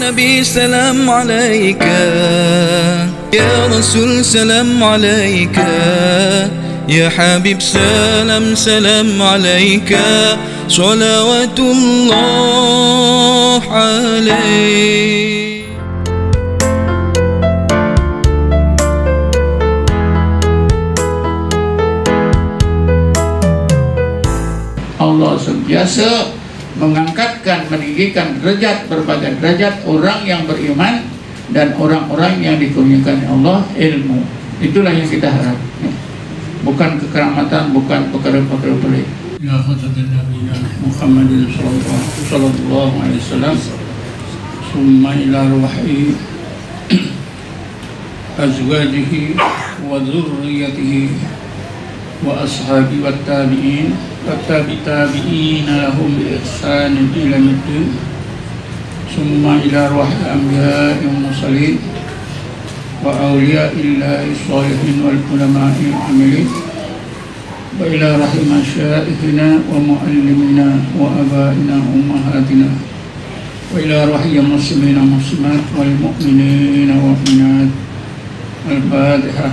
نبي سلام عليك، يا رسول سلام عليك، يا حبيب سلام سلام عليك، صلوات الله عليك. Allah sentiasa mengangkatkan, meninggikan derajat, berbagai derajat orang yang beriman dan orang-orang yang dikurniakan Allah ilmu. Itulah yang kita harap, bukan kekeramatan, bukan perkara-perkara pelik. Ya Hadratin Nabi Muhammadin sallallahu alaihi wasallam, summa ila ruhi azwajihi wa dzurriyyatihi wa ashabi wat tabi'in والتابعين لهم بإحسان إلى الدين ثم إلى روح الأنبياء والمرسلين وأولياء الله الصالحين والعلماء العاملين وإلى رحم مشايخنا ومعلمنا وآبائنا وأمهاتنا وإلى رحم المسلمين والمسلمات والمؤمنين والمؤمنات. الفاتحة.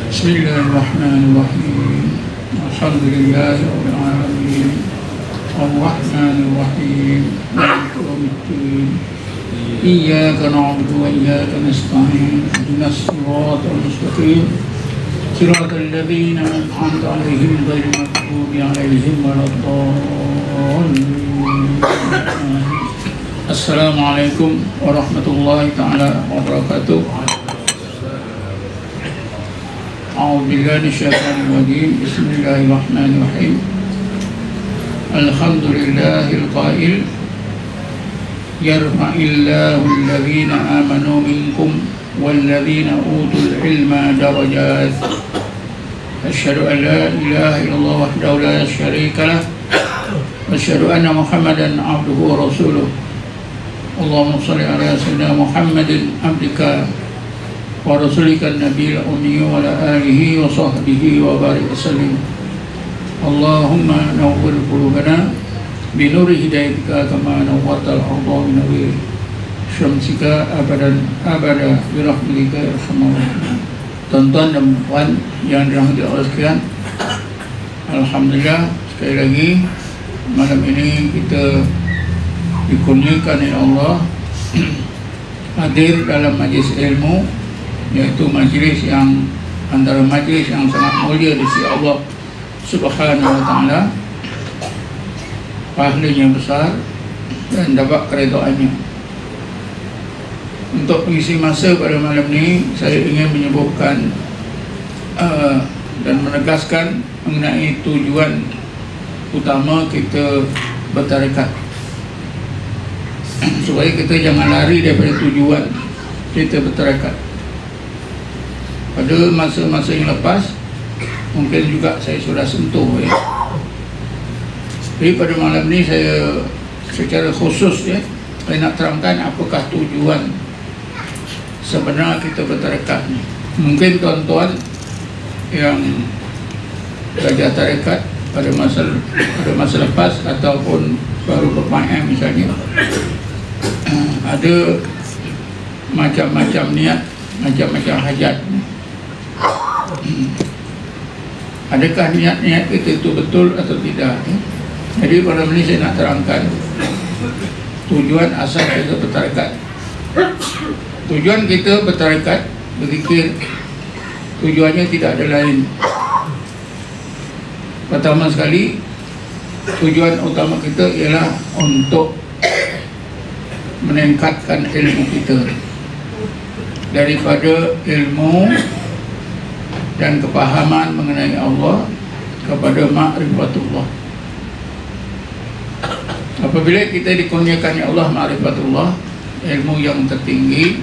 Bismillahirrahmanirrahim. Alhamdulillahi rabbil alamin. Arrahmanir rahim. Maliki yaumiddin. Iyyaka na'budu wa iyyaka nasta'in. Ihdinas siratal mustaqim. Siratal ladzina an'amta 'alaihim ghairil maghdubi 'alaihim waladdallin. Assalamualaikum warahmatullahi taala wabarakatuh. أعوذ بالله من الشيطان الرجيم. بسم الله الرحمن الرحيم. الحمد لله القائل يرفع الله الذين آمنوا منكم والذين أوتوا العلم درجات. أشهد أن لا إله إلا الله وحده لا شريك له وأشهد أن محمدا عبده ورسوله. اللهم صل على سيدنا محمد عبدك ورسولك النبي الأمي وعلى آله وصحبه وبارك وسلم. اللهم نور قلوبنا بنور هدايتك كما نورت الأرض بنور شمسك أبدا أبدا برحمتك يا أرحم الراحمين. Tuan-tuan dan puan yang dirahmati Allah sekalian, alhamdulillah sekali lagi malam ini kita dikurniakan oleh Allah hadir dalam majlis ilmu, yaitu majlis yang antara majlis yang sangat mulia di sisi Allah Subhanahu wa taala, pahalanya besar dan dapat keredaannya. Untuk mengisi masa pada malam ini, saya ingin menyebutkan dan menegaskan mengenai tujuan utama kita bertarekat, supaya kita jangan lari daripada tujuan kita bertarekat. Pada masa-masa yang lepas mungkin juga saya sudah sentuh ya. Jadi pada malam ini saya secara khusus ya, saya nak terangkan apakah tujuan sebenarnya kita bertarekat ni. Mungkin tuan-tuan yang belajar tarekat pada masa lepas ataupun baru bermain misalnya, ada macam-macam niat, macam-macam hajat. Adakah niat-niat kita itu betul atau tidak? Jadi pada ini saya nak terangkan tujuan asal kita bertarekat. Tujuan kita bertarekat, berzikir, tujuannya tidak ada lain. Pertama sekali, tujuan utama kita ialah untuk meningkatkan ilmu kita, daripada ilmu dan kepahaman mengenai Allah kepada ma'rifatullah. Apabila kita dikurniakan Allah ma'rifatullah, ilmu yang tertinggi,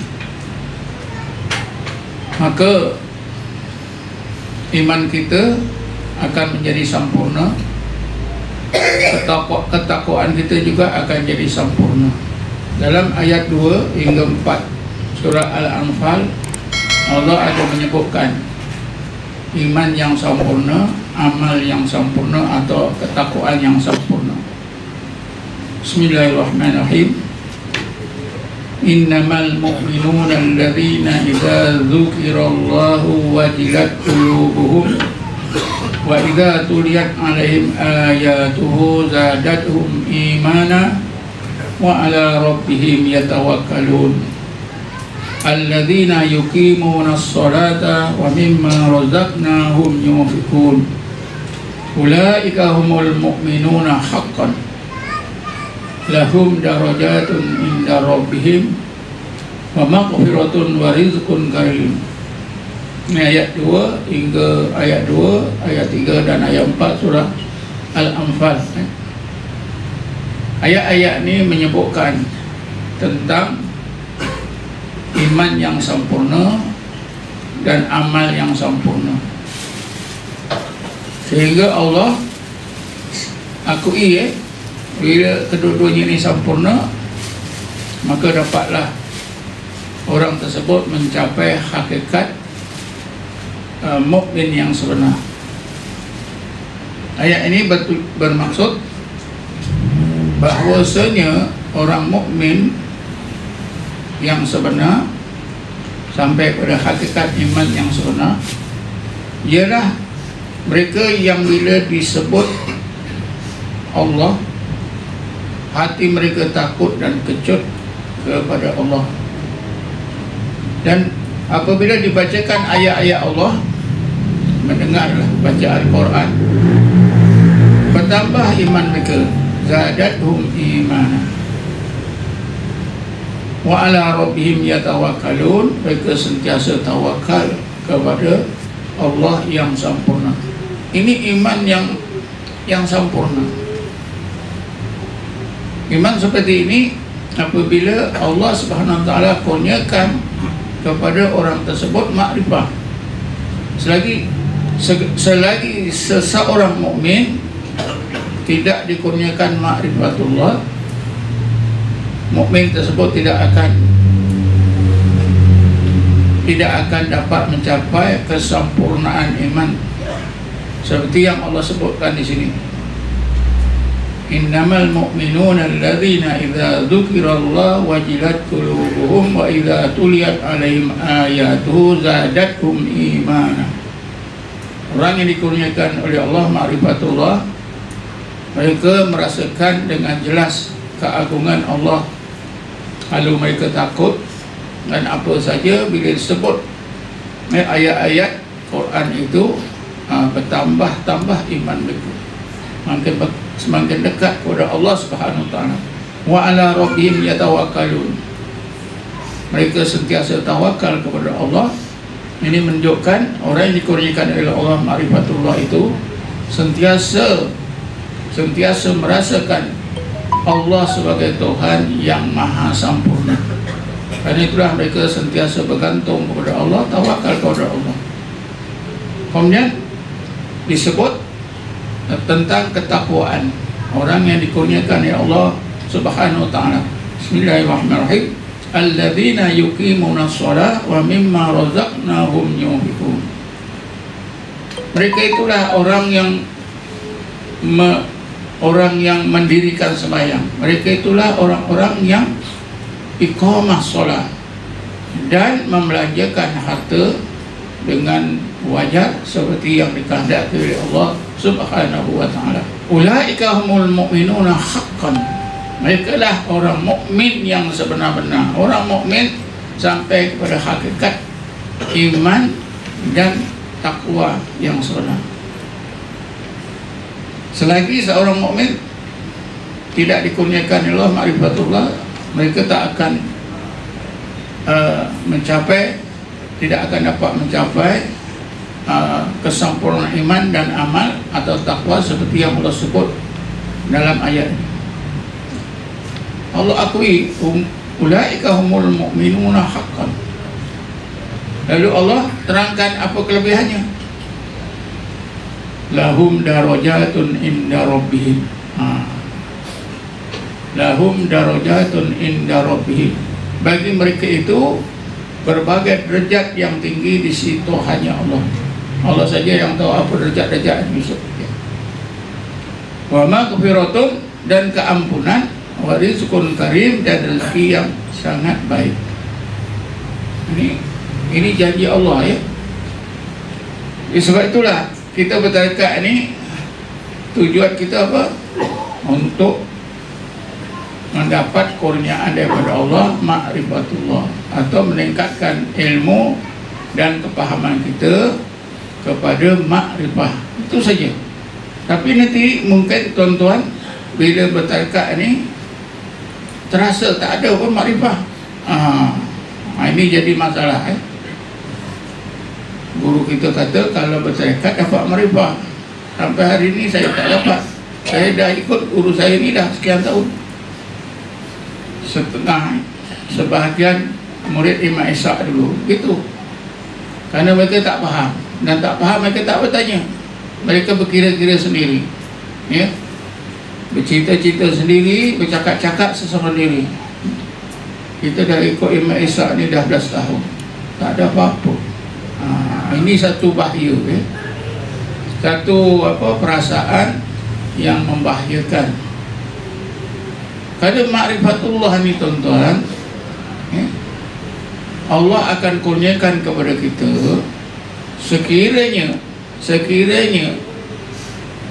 maka iman kita akan menjadi sempurna, ketakwaan kita juga akan jadi sempurna. Dalam ayat 2 hingga 4 surah Al-Anfal, Allah ada menyebutkan iman yang sempurna, amal yang sempurna, atau ketakwaan yang sempurna. Bismillahirrahmanirrahim. Innamal mu'minuna alladzina idza dzukirallahu wajilat qulubuhum wa idza tuliyat 'alaihim ayatuhu zadatuhum imana wa 'ala rabbihim yatawakkalun. Alladzina yuqimuna as-salata wa mimma razaqnahum yunfiqun. Ulaika humul mu'minuna haqqan. Lahum darajatun inda rabbihim wa maghfiratun wa rizqun karim. Ini ayat 2 hingga ayat 2, ayat 3 dan ayat 4 surah Al-Anfal. Ayat-ayat ini menyebutkan tentang iman yang sempurna dan amal yang sempurna, sehingga Allah akui bila kedua-duanya ini sempurna, maka dapatlah orang tersebut mencapai hakikat mukmin yang sebenar. Ayat ini bermaksud bahwasanya orang mukmin yang sebenar sampai pada hakikat iman yang sebenar ialah mereka yang bila disebut Allah, hati mereka takut dan kecut kepada Allah. Dan apabila dibacakan ayat-ayat Allah, mendengarlah baca Al-Quran, bertambah iman mereka, zadatuhum imana wa ala rabbihim yatawakkalun. Mereka sentiasa tawakal kepada Allah yang sempurna. Ini iman yang sempurna. Iman seperti ini apabila Allah Subhanahu wa taala kurniakan kepada orang tersebut makrifah. Selagi seseorang mukmin tidak dikurniakan makrifatullah, mukmin tersebut tidak akan dapat mencapai kesempurnaan iman seperti yang Allah sebutkan di sini. Innamal mu'minuna alladzina idza dzukirallahu wajilat qulubuhum wa idza tuliyat 'alaihim ayatuhu zadatuhum imana. Orang yang dikurniakan oleh Allah ma'rifatullah, mereka merasakan dengan jelas keagungan Allah, lalu mereka takut, dan apa saja bila disebut ayat-ayat Quran itu bertambah-tambah iman mereka, semakin dekat kepada Allah Subhanahu wa taala. Wa ala rabbihim yatawakkalun. Mereka sentiasa tawakal kepada Allah. Ini menunjukkan orang yang dikurniakan oleh Allah ma'rifatullah itu sentiasa merasakan Allah sebagai Tuhan yang maha sempurna. Karena itulah mereka sentiasa bergantung kepada Allah, tawakal kepada Allah. Kemudian disebut tentang ketakwaan orang yang dikurniakan oleh Allah Subhanahu wa taala. Bismillahirrahmanirrahim. Alladzina yuqimuna shalah wa mimma razaqnahum yunfiqun. Mereka itulah orang yang mendirikan sembahyang. Mereka itulah orang-orang yang iqamah shalah dan membelanjakan harta dengan wajar seperti yang dikehendaki oleh Allah Subhanahu wa taala. Ulaika humul mu'minuna haqqan. Mereka lah orang mukmin yang sebenar-benar. Orang mukmin sampai kepada hakikat iman dan takwa yang sebenar. Selagi seorang mukmin tidak dikurniakan Allah ma'rifatullah, mereka tak akan tidak akan dapat mencapai kesempurnaan iman dan amal atau takwa seperti yang Allah sebut dalam ayat ini. Allah akui ulaika humul mu'minuna haqqan. Lalu Allah terangkan apa kelebihannya. Lahum darajatun inda rabbihim. Lahum darajatun inda rabbihim. Bagi mereka itu berbagai derajat yang tinggi di situ hanya Allah. Allah saja yang tahu apa derajat-derajat itu. Wa maghfiratun, dan keampunan wa rizqun karim, dan rezeki yang sangat baik. Ini janji Allah ya. Sebab itulah kita bertarekat ni, tujuan kita apa? Untuk mendapat kurniaan daripada Allah, ma'rifatullah, atau meningkatkan ilmu dan kepahaman kita kepada makrifah. Itu saja. Tapi nanti mungkin tuan-tuan bila bertarekat ni terasa tak ada pun makrifah. Ini jadi masalah. Guru kita kata kalau bertarekat dapat makrifah. Sampai hari ini saya tak dapat. Saya dah ikut guru saya ni dah sekian tahun. Setengah, sebahagian murid Imam Ishaq dulu gitu. Karena mereka tak faham, dan tak faham mereka tak bertanya. Mereka berkira-kira sendiri, ya, bercerita-cerita sendiri, bercakap-cakap sesama diri. Kita dah ikut Imam Ishaq ni dah 11 tahun, tak ada apa-apa. Ini satu bahaya, ya. Satu perasaan yang membahayakan. Kerana ma'rifatullah ni tuan-tuan, ya, Allah akan kurniakan kepada kita sekiranya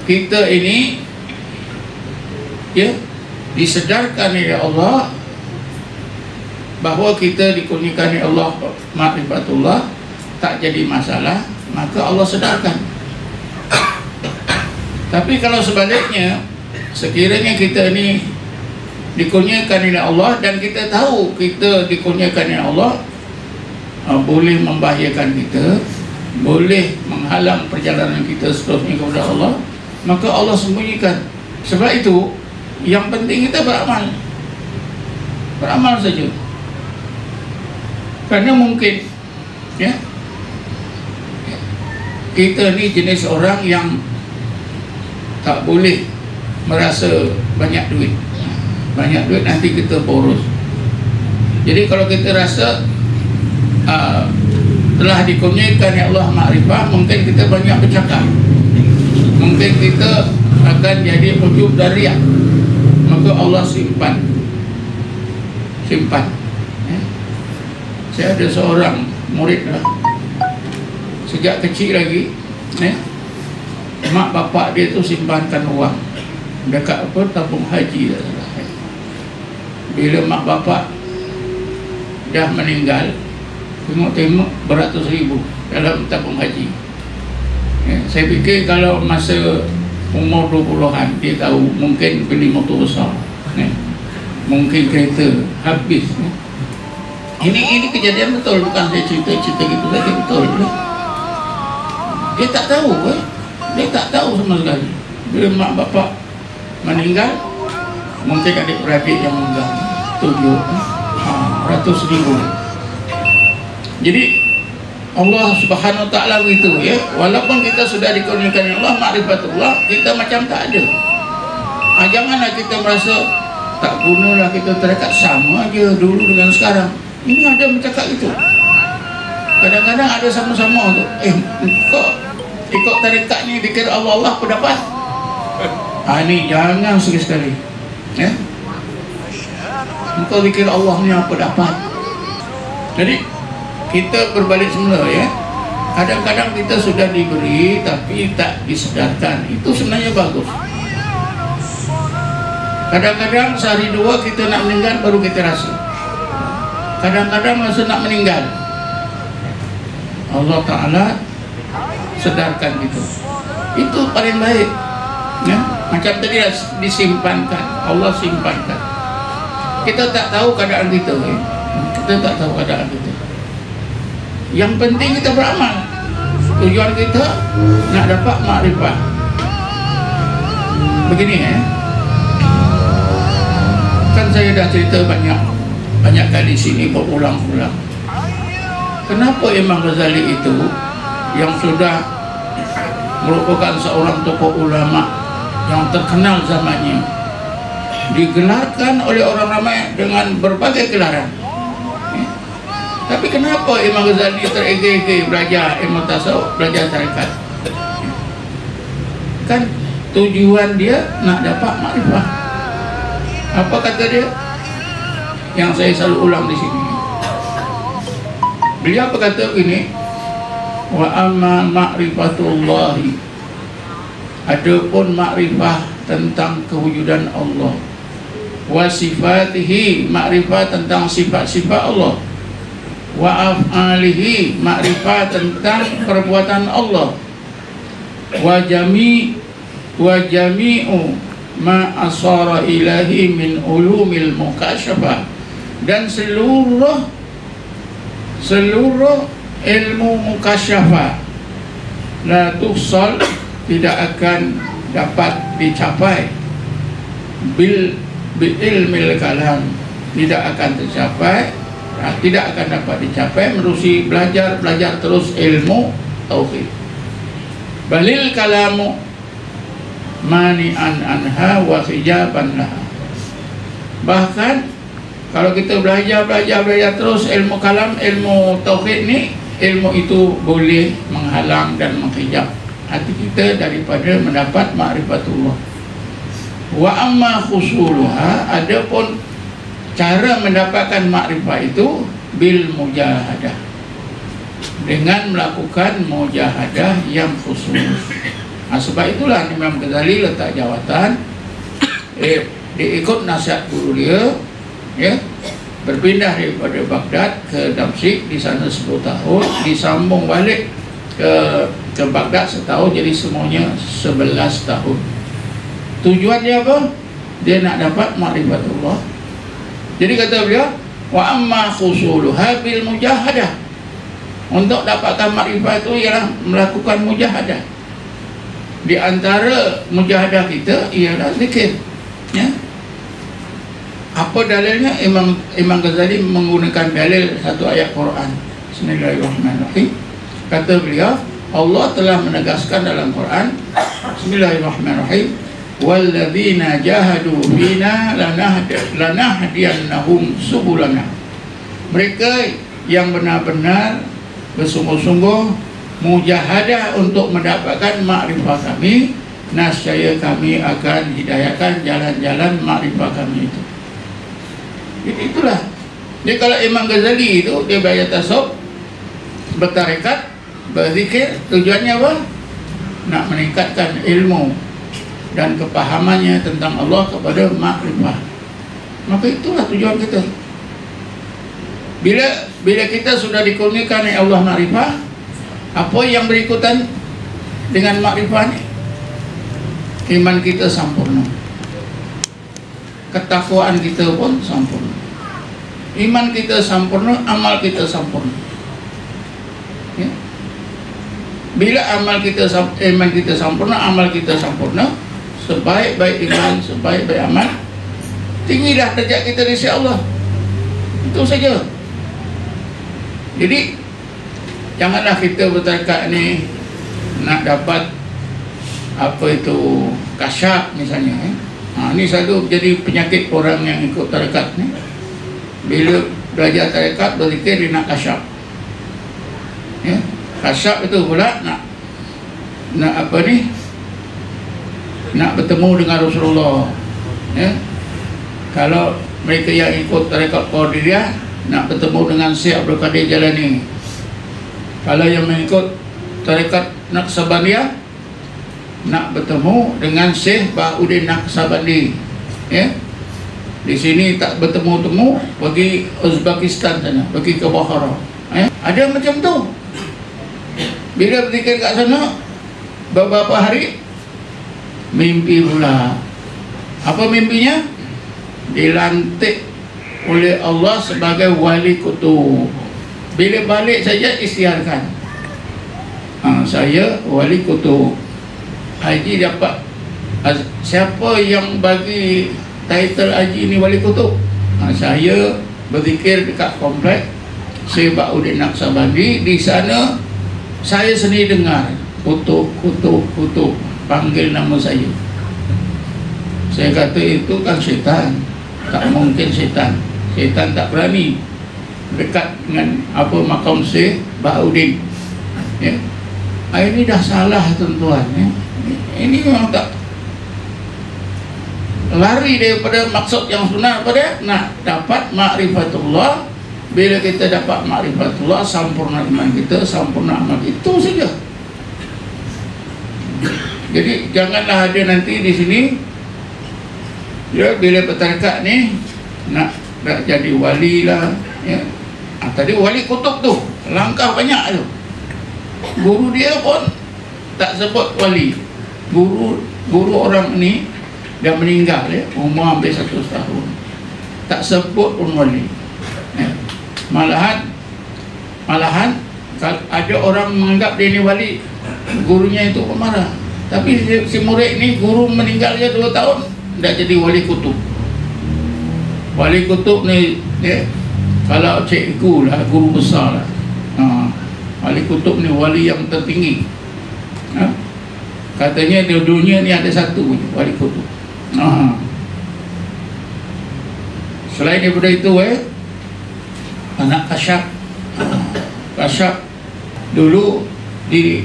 kita ini ya disedarkan oleh Allah bahawa kita dikurniakan oleh Allah ma'rifatullah, tak jadi masalah, maka Allah sedarkan. Tapi kalau sebaliknya, sekiranya kita ini dikurniakan oleh Allah dan kita tahu kita dikurniakan oleh Allah, boleh membahayakan kita, boleh menghalang perjalanan kita seterusnya kepada Allah, maka Allah sembunyikan. Sebab itu yang penting kita beramal saja. Karena mungkin ya kita ni jenis orang yang tak boleh merasa banyak duit nanti kita boros. Jadi kalau kita rasa telah dikurniakan ya Allah makrifah, mungkin kita banyak bercakap, mungkin kita akan jadi ujub dan riak, maka Allah simpan ya. Saya ada seorang murid lah, sejak kecil lagi ya, mak bapak dia tu simpankan uang dekat tabung haji. Bila mak bapak dah meninggal, tengok beratus ribu dalam tabung haji ya. Saya fikir kalau masa umur 20-an dia tahu mungkin beli motor besar ya, mungkin kereta habis ya. Ini kejadian betul, bukan saya cerita gitu saja, betul ya. Dia tak tahu dia tak tahu sama sekali. Bila mak bapak meninggal, mungkin adik-beradik yang memegang 700 ribu. Jadi Allah Subhanahu Wa Taala begitu ya. Walaupun kita sudah dikurniakan Allah ma'rifatullah, kita macam tak ada. Janganlah kita merasa tak gunalah kita tarekat, sama aja dulu dengan sekarang. Ini ada bercakap itu. Kadang-kadang ada sama-sama tu. Kok ikut tarekat ni dikira Allah pun dapat. Ini jangan sekali-sekali. Ya. Engkau dikira Allah ni apa dapat. Jadi kita berbalik semula ya. Kadang-kadang kita sudah diberi tapi tak disedarkan. Itu sebenarnya bagus. Kadang-kadang sehari dua kita nak meninggal baru kita rasa. Kadang-kadang masa nak meninggal Allah Ta'ala sedarkan gitu. Itu paling baik ya. Macam tadi disimpankan, Allah simpankan. Kita tak tahu keadaan kita ya. Kita tak tahu keadaan kita. Yang penting kita beramal. Tujuan kita nak dapat makrifah. Begini ya. Kan saya dah cerita banyak kali sini berulang-ulang. Kenapa Imam Ghazali itu yang sudah merupakan seorang tokoh ulama yang terkenal zamannya, digelarkan oleh orang ramai dengan berbagai gelaran. Tapi kenapa Imam Ghazali terege-ege belajar ilmu tasawuf, belajar tarekat? Kan tujuan dia nak dapat makrifah. Apa kata dia? Yang saya selalu ulang di sini. Beliau apa kata ini? Wa amma ma'rifatullahi, adapun makrifah tentang kewujudan Allah, wa sifatihi, makrifah tentang sifat-sifat Allah, wa af'alihi, makrifah tentang perbuatan Allah, wa jami'u ma asara ilahi min ulumil mukasyafah, dan seluruh ilmu mukasyafah la tuhsal, tidak akan dapat dicapai bil ilmil kalam, tidak akan tercapai, tidak akan dapat dicapai menerusi belajar terus ilmu tauhid. Balil kalamu mani'an anha wa hijaban laha. Bahkan kalau kita belajar terus ilmu kalam, ilmu tauhid ni, ilmu itu boleh menghalang dan menghijab hati kita daripada mendapat ma'rifatullah. Wa amma khusuluha, adapun cara mendapatkan makrifat itu bil mujahadah, dengan melakukan mujahadah yang khusus. Sebab itulah Imam Ghazali letak jawatan, dia ikut nasihat guru dia, ya, berpindah daripada Baghdad ke Damsyik, di sana 10 tahun, disambung balik ke Baghdad setahun, jadi semuanya 11 tahun. Tujuannya apa? Dia nak dapat ma'rifatullah. Jadi kata beliau, wa amma khusuluha bil mujahadah, untuk dapatkan makrifat itu ialah melakukan mujahadah. Di antara mujahadah kita ialah zikir, ya. Apa dalilnya? Imam Ghazali menggunakan dalil satu ayat Quran. Bismillahirrahmanirrahim. Kata beliau, Allah telah menegaskan dalam Quran, Bismillahirrahmanirrahim, walladzina jahadu bina lanahdiyannahum subulana. Mereka yang benar-benar bersungguh-sungguh mujahadah untuk mendapatkan makrifah kami, nascaya kami akan hidayahkan jalan-jalan makrifah kami itu. Jadi itulah. Jadi kalau Imam Ghazali itu dia belajar tasawuf, bertarekat, berzikir, tujuannya apa? Nak meningkatkan ilmu dan kepahamannya tentang Allah kepada makrifah. Maka itulah tujuan kita. Bila kita sudah dikurniakan oleh Allah makrifah, apa yang berikutan dengan makrifah ini? Iman kita sempurna, ketakwaan kita pun sempurna. Iman kita sempurna, amal kita sempurna, ya. Bila iman kita sempurna, amal kita sempurna, sebaik-baik iman, sebaik-baik amal, tinggilah derajat kita di sisi Allah. Itu saja. Jadi janganlah kita bertarekat ni nak dapat apa itu kasyaf misalnya, ini selalu jadi penyakit orang yang ikut tarekat ni. Bila belajar tarekat, berzikir, dia nak kasyaf, ya. Kasyaf itu pula nak apa ni, nak bertemu dengan Rasulullah, ya. Kalau mereka yang ikut tarekat Qadiriyah nak bertemu dengan Syekh Abdul Qadir Jalani. Kalau yang mengikut tarekat Naqsabandiyah nak bertemu dengan Syekh Bahuddin Naqsabandi, ya. Di sini tak bertemu-temu, pergi Uzbekistan sana, pergi ke Bukhara, ya. Ada macam tu. Bila berzikir kat sana beberapa hari, mimpi pula. Apa mimpinya? Dilantik oleh Allah sebagai wali kutub. Bila balik saja isytiharkan, saya wali kutub. Haji dapat, siapa yang bagi title haji ni wali kutub? Saya berzikir dekat komplek Syekh Bahuddin Naqsabandi. Di sana saya sendiri dengar kutub panggil nama saya. Saya kata itu kan syaitan. Tak mungkin syaitan. Syaitan tak berani dekat dengan apa makam Syekh Bahuddin, ya. Ini dah salah tuan-tuan, ya. Ini memang tak lari daripada maksud yang sebenar pada nak dapat ma'rifatullah. Bila kita dapat ma'rifatullah, sempurna iman kita, sempurna amal, itu saja. Jadi janganlah ada nanti di sini ya, bila bertarekat ni nak jadi wali lah ya. Tadi wali kutub tu langkah banyak tu. Guru dia pun tak sebut wali. Guru orang ni dah meninggal ya, umur hampir 100 tahun, tak sebut pun wali ya. Malahan ada orang menganggap dia ni wali, gurunya itu pemarah. Tapi si murid ni guru meninggal je 2 tahun dah jadi wali kutub. Wali kutub ni ya, kalau cikgu lah, guru besar lah, wali kutub ni wali yang tertinggi ha? Katanya di dunia ni ada satu wali kutub. Selain daripada itu anak Kasyaf. Kasyaf dulu di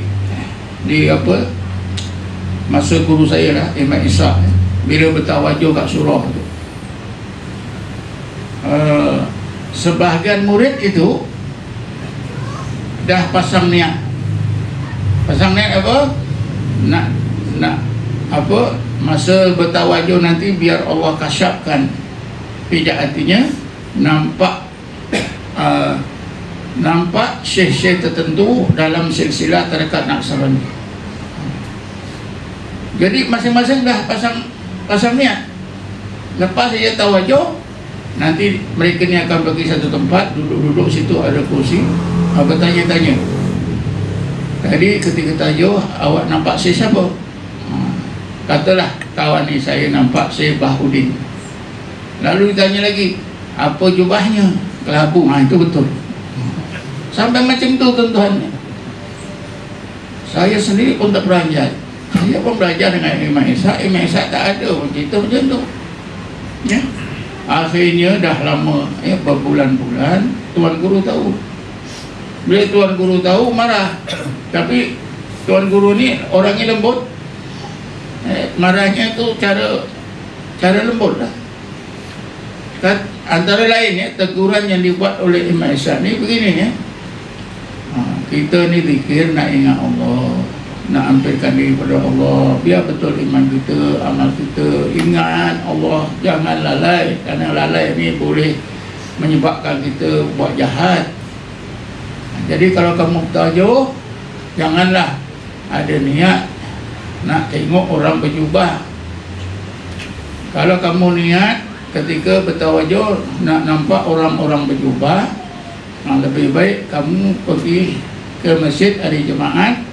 apa, masa guru saya lah, Imam Isa, bila bertawajuh kat surah tu, sebahagian murid itu dah pasang niat apa, nak apa, masa bertawajuh nanti biar Allah kasyafkan pijak hatinya, nampak syekh-syekh tertentu dalam silsilah tarekat Naqsabandi. Jadi masing-masing dah pasang niat. Lepas saya tawajuh, nanti mereka ni akan pergi satu tempat, duduk situ, ada kursi, bertanya-tanya. Tadi ketika tajuh, awak nampak saya siapa? Katalah kawan ni, saya nampak saya Bahudin. Lalu ditanya lagi, apa jubahnya? Kelabu. Itu betul. Sampai macam tu tuan-tuan. Saya sendiri pun tak belajar. Saya pun belajar dengan Imam Isa. Imam Isa tak ada cerita macam tu ya. Akhirnya dah lama ya, berbulan-bulan tuan guru tahu. Bila tuan guru tahu, marah. Tapi tuan guru ni orangnya lembut. Marahnya tu cara lembut lah. Antara lain ya, teguran yang dibuat oleh Imam Isa ni begini ya. Kita ni zikir nak ingat Allah, nak hampirkan diri pada Allah, biar betul iman kita, amal kita, ingat Allah, jangan lalai. Kerana lalai ni boleh menyebabkan kita buat jahat. Jadi kalau kamu tajuh, janganlah ada niat nak tengok orang berjubah. Kalau kamu niat ketika bertawajuh nak nampak orang-orang berjubah, lebih baik kamu pergi ke masjid hari Jumaat.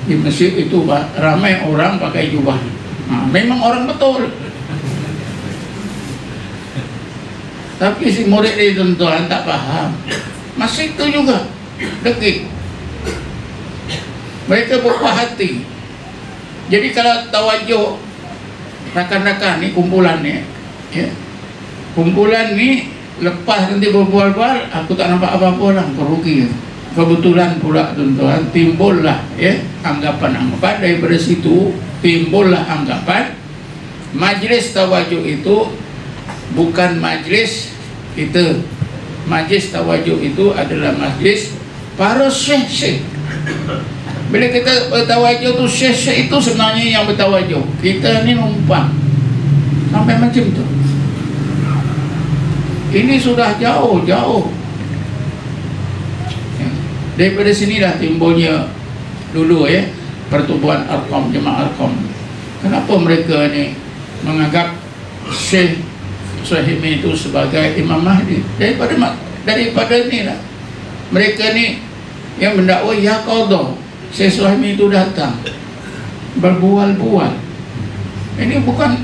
Di masjid itu ramai orang pakai jubah. Memang orang betul. Tapi si murid ni tuan-tuan tak faham. Masih itu juga dekik. Mereka berpuas hati. Jadi kalau tawajuh rakan-rakan ni, kumpulan ni ya, kumpulan ni lepas nanti berbual-bual, aku tak nampak apa-apa lah, kerugi. Kebetulan pula tuan-tuan, timbullah ya anggapan daripada situ, timbullah anggapan majlis tawajuh itu bukan majlis kita. Majlis tawajuh itu adalah majlis para syekh-syekh. Bila kita bertawajuh tu, syekh-syekh itu sebenarnya yang bertawajuh, kita ni numpang. Sampai macam tu. Ini sudah jauh-jauh. Daripada sinilah timbulnya dulu ya pertubuhan Arqam, Jemaah Arqam. Kenapa mereka ni menganggap Syekh Suhaimi itu sebagai Imam Mahdi? Daripada ni lah. Mereka ni yang mendakwa ya qadha, Syekh Suhaimi itu datang berbual-bual. Ini bukan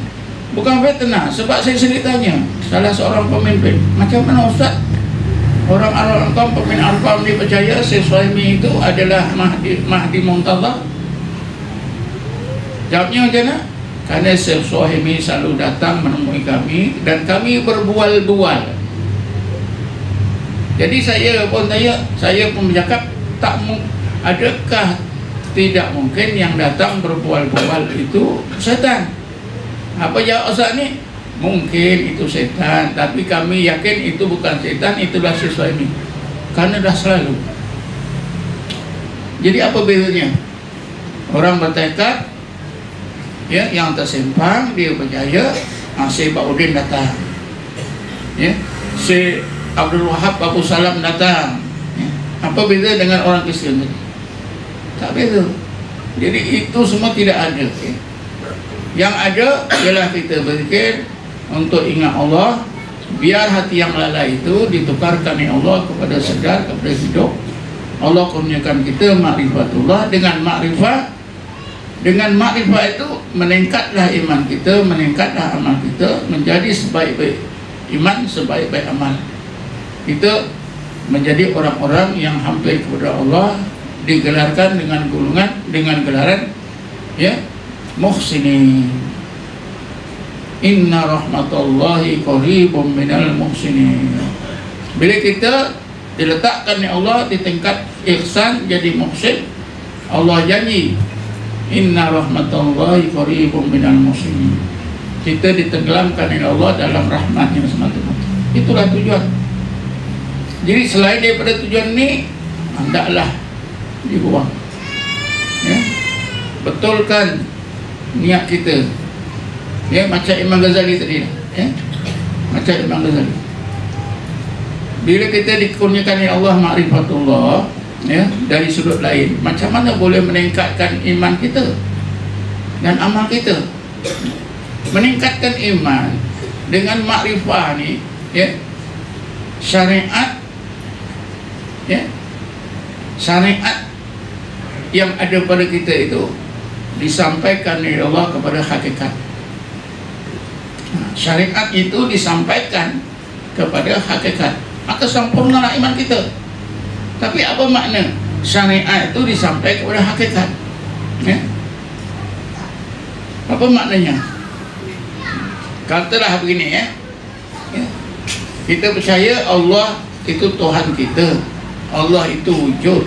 fitnah. Sebab saya sendiri tanya salah seorang pemimpin, macam mana Ustaz orang Arqam, pemimpin Arqam dipercaya Syekh Suhaimi itu adalah Mahdi Muntazar? Jawabnya macam mana? Kerana Syekh Suhaimi selalu datang menemui kami dan kami berbual-bual. Jadi saya pun bercakap, adakah tidak mungkin yang datang berbual-bual itu setan? Apa jawab Ustaz ni? Mungkin itu setan, tapi kami yakin itu bukan setan, itulah si Suhaimi. Karena dah selalu. Jadi apa bedanya? Orang bertekad, ya, yang tersimpang dia percaya, si Ba'udin datang, ya, si Abdul Wahab Abu Salam datang, ya. Apa beda dengan orang Kristen? Tak beda. Jadi itu semua tidak ada, ya. Yang ada ialah kita berfikir untuk ingat Allah, biar hati yang lalai itu ditukarkan oleh Allah kepada sedar, kepada hidup. Allah kurniakan kita ma'rifatullah. Dengan makrifat itu meningkatlah iman kita, meningkatlah amal kita, menjadi sebaik-baik iman, sebaik-baik amal. Kita menjadi orang-orang yang hampir kepada Allah, digelarkan dengan gelaran, ya, muhsinin. Inna rahmatullahi qaribun minal muhsinin. Bila kita diletakkan oleh Allah di tingkat ihsan jadi muhsin, Allah janji inna rahmatullahi qaribun minal muhsinin. Kita ditenggelamkan oleh Allah dalam rahmatnya semata-mata. Itulah tujuan. Jadi selain daripada tujuan ini, hendaklah dibuang, ya. Betulkan niat kita, ya, macam Imam Ghazali tadi, ya, macam Imam Ghazali. Bila kita dikurniakan oleh Allah ma'rifatullah, ya, dari sudut lain, macam mana boleh meningkatkan iman kita dan amal kita? Meningkatkan iman dengan makrifah ni, ya, syariat, ya, syariat yang ada pada kita itu disampaikan oleh Allah kepada hakikat. Syariat itu disampaikan kepada hakikat, maka sempurnalah iman kita. Tapi apa makna syariat itu disampaikan kepada hakikat, ya? Apa maknanya? Katalah begini, ya, ya. Kita percaya Allah itu Tuhan kita, Allah itu wujud,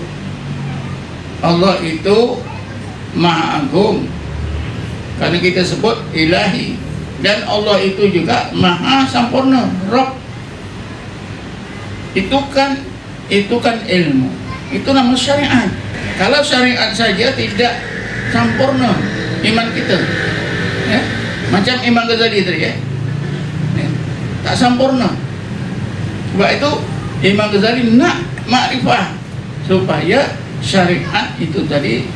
Allah itu Maha Agung, karena kita sebut ilahi, dan Allah itu juga Maha Sempurna, Rabb. Itu kan ilmu, itu nama syariat. Kalau syariat saja tidak sempurna iman kita, ya, macam Imam Ghazali tadi, ya, tak sempurna. Sebab itu Imam Ghazali nak makrifah supaya syariat itu tadi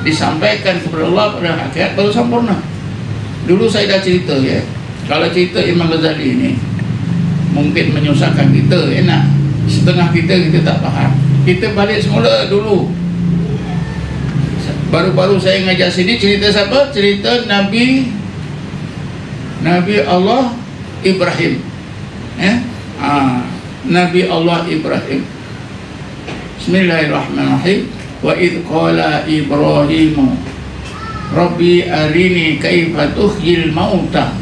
disampaikan kepada Allah pada hakikat baru sempurna. Dulu saya dah cerita, ya, kalau cerita Imam Ghazali ini mungkin menyusahkan kita, enak. Setengah kita tak faham. Kita balik semula dulu. Baru-baru saya ngajar sini, cerita siapa? Cerita Nabi Allah Ibrahim, ya? Nabi Allah Ibrahim. Bismillahirrahmanirrahim. Wa idh qala Ibrahimu Rabbi arini kaifa tuhyil mauta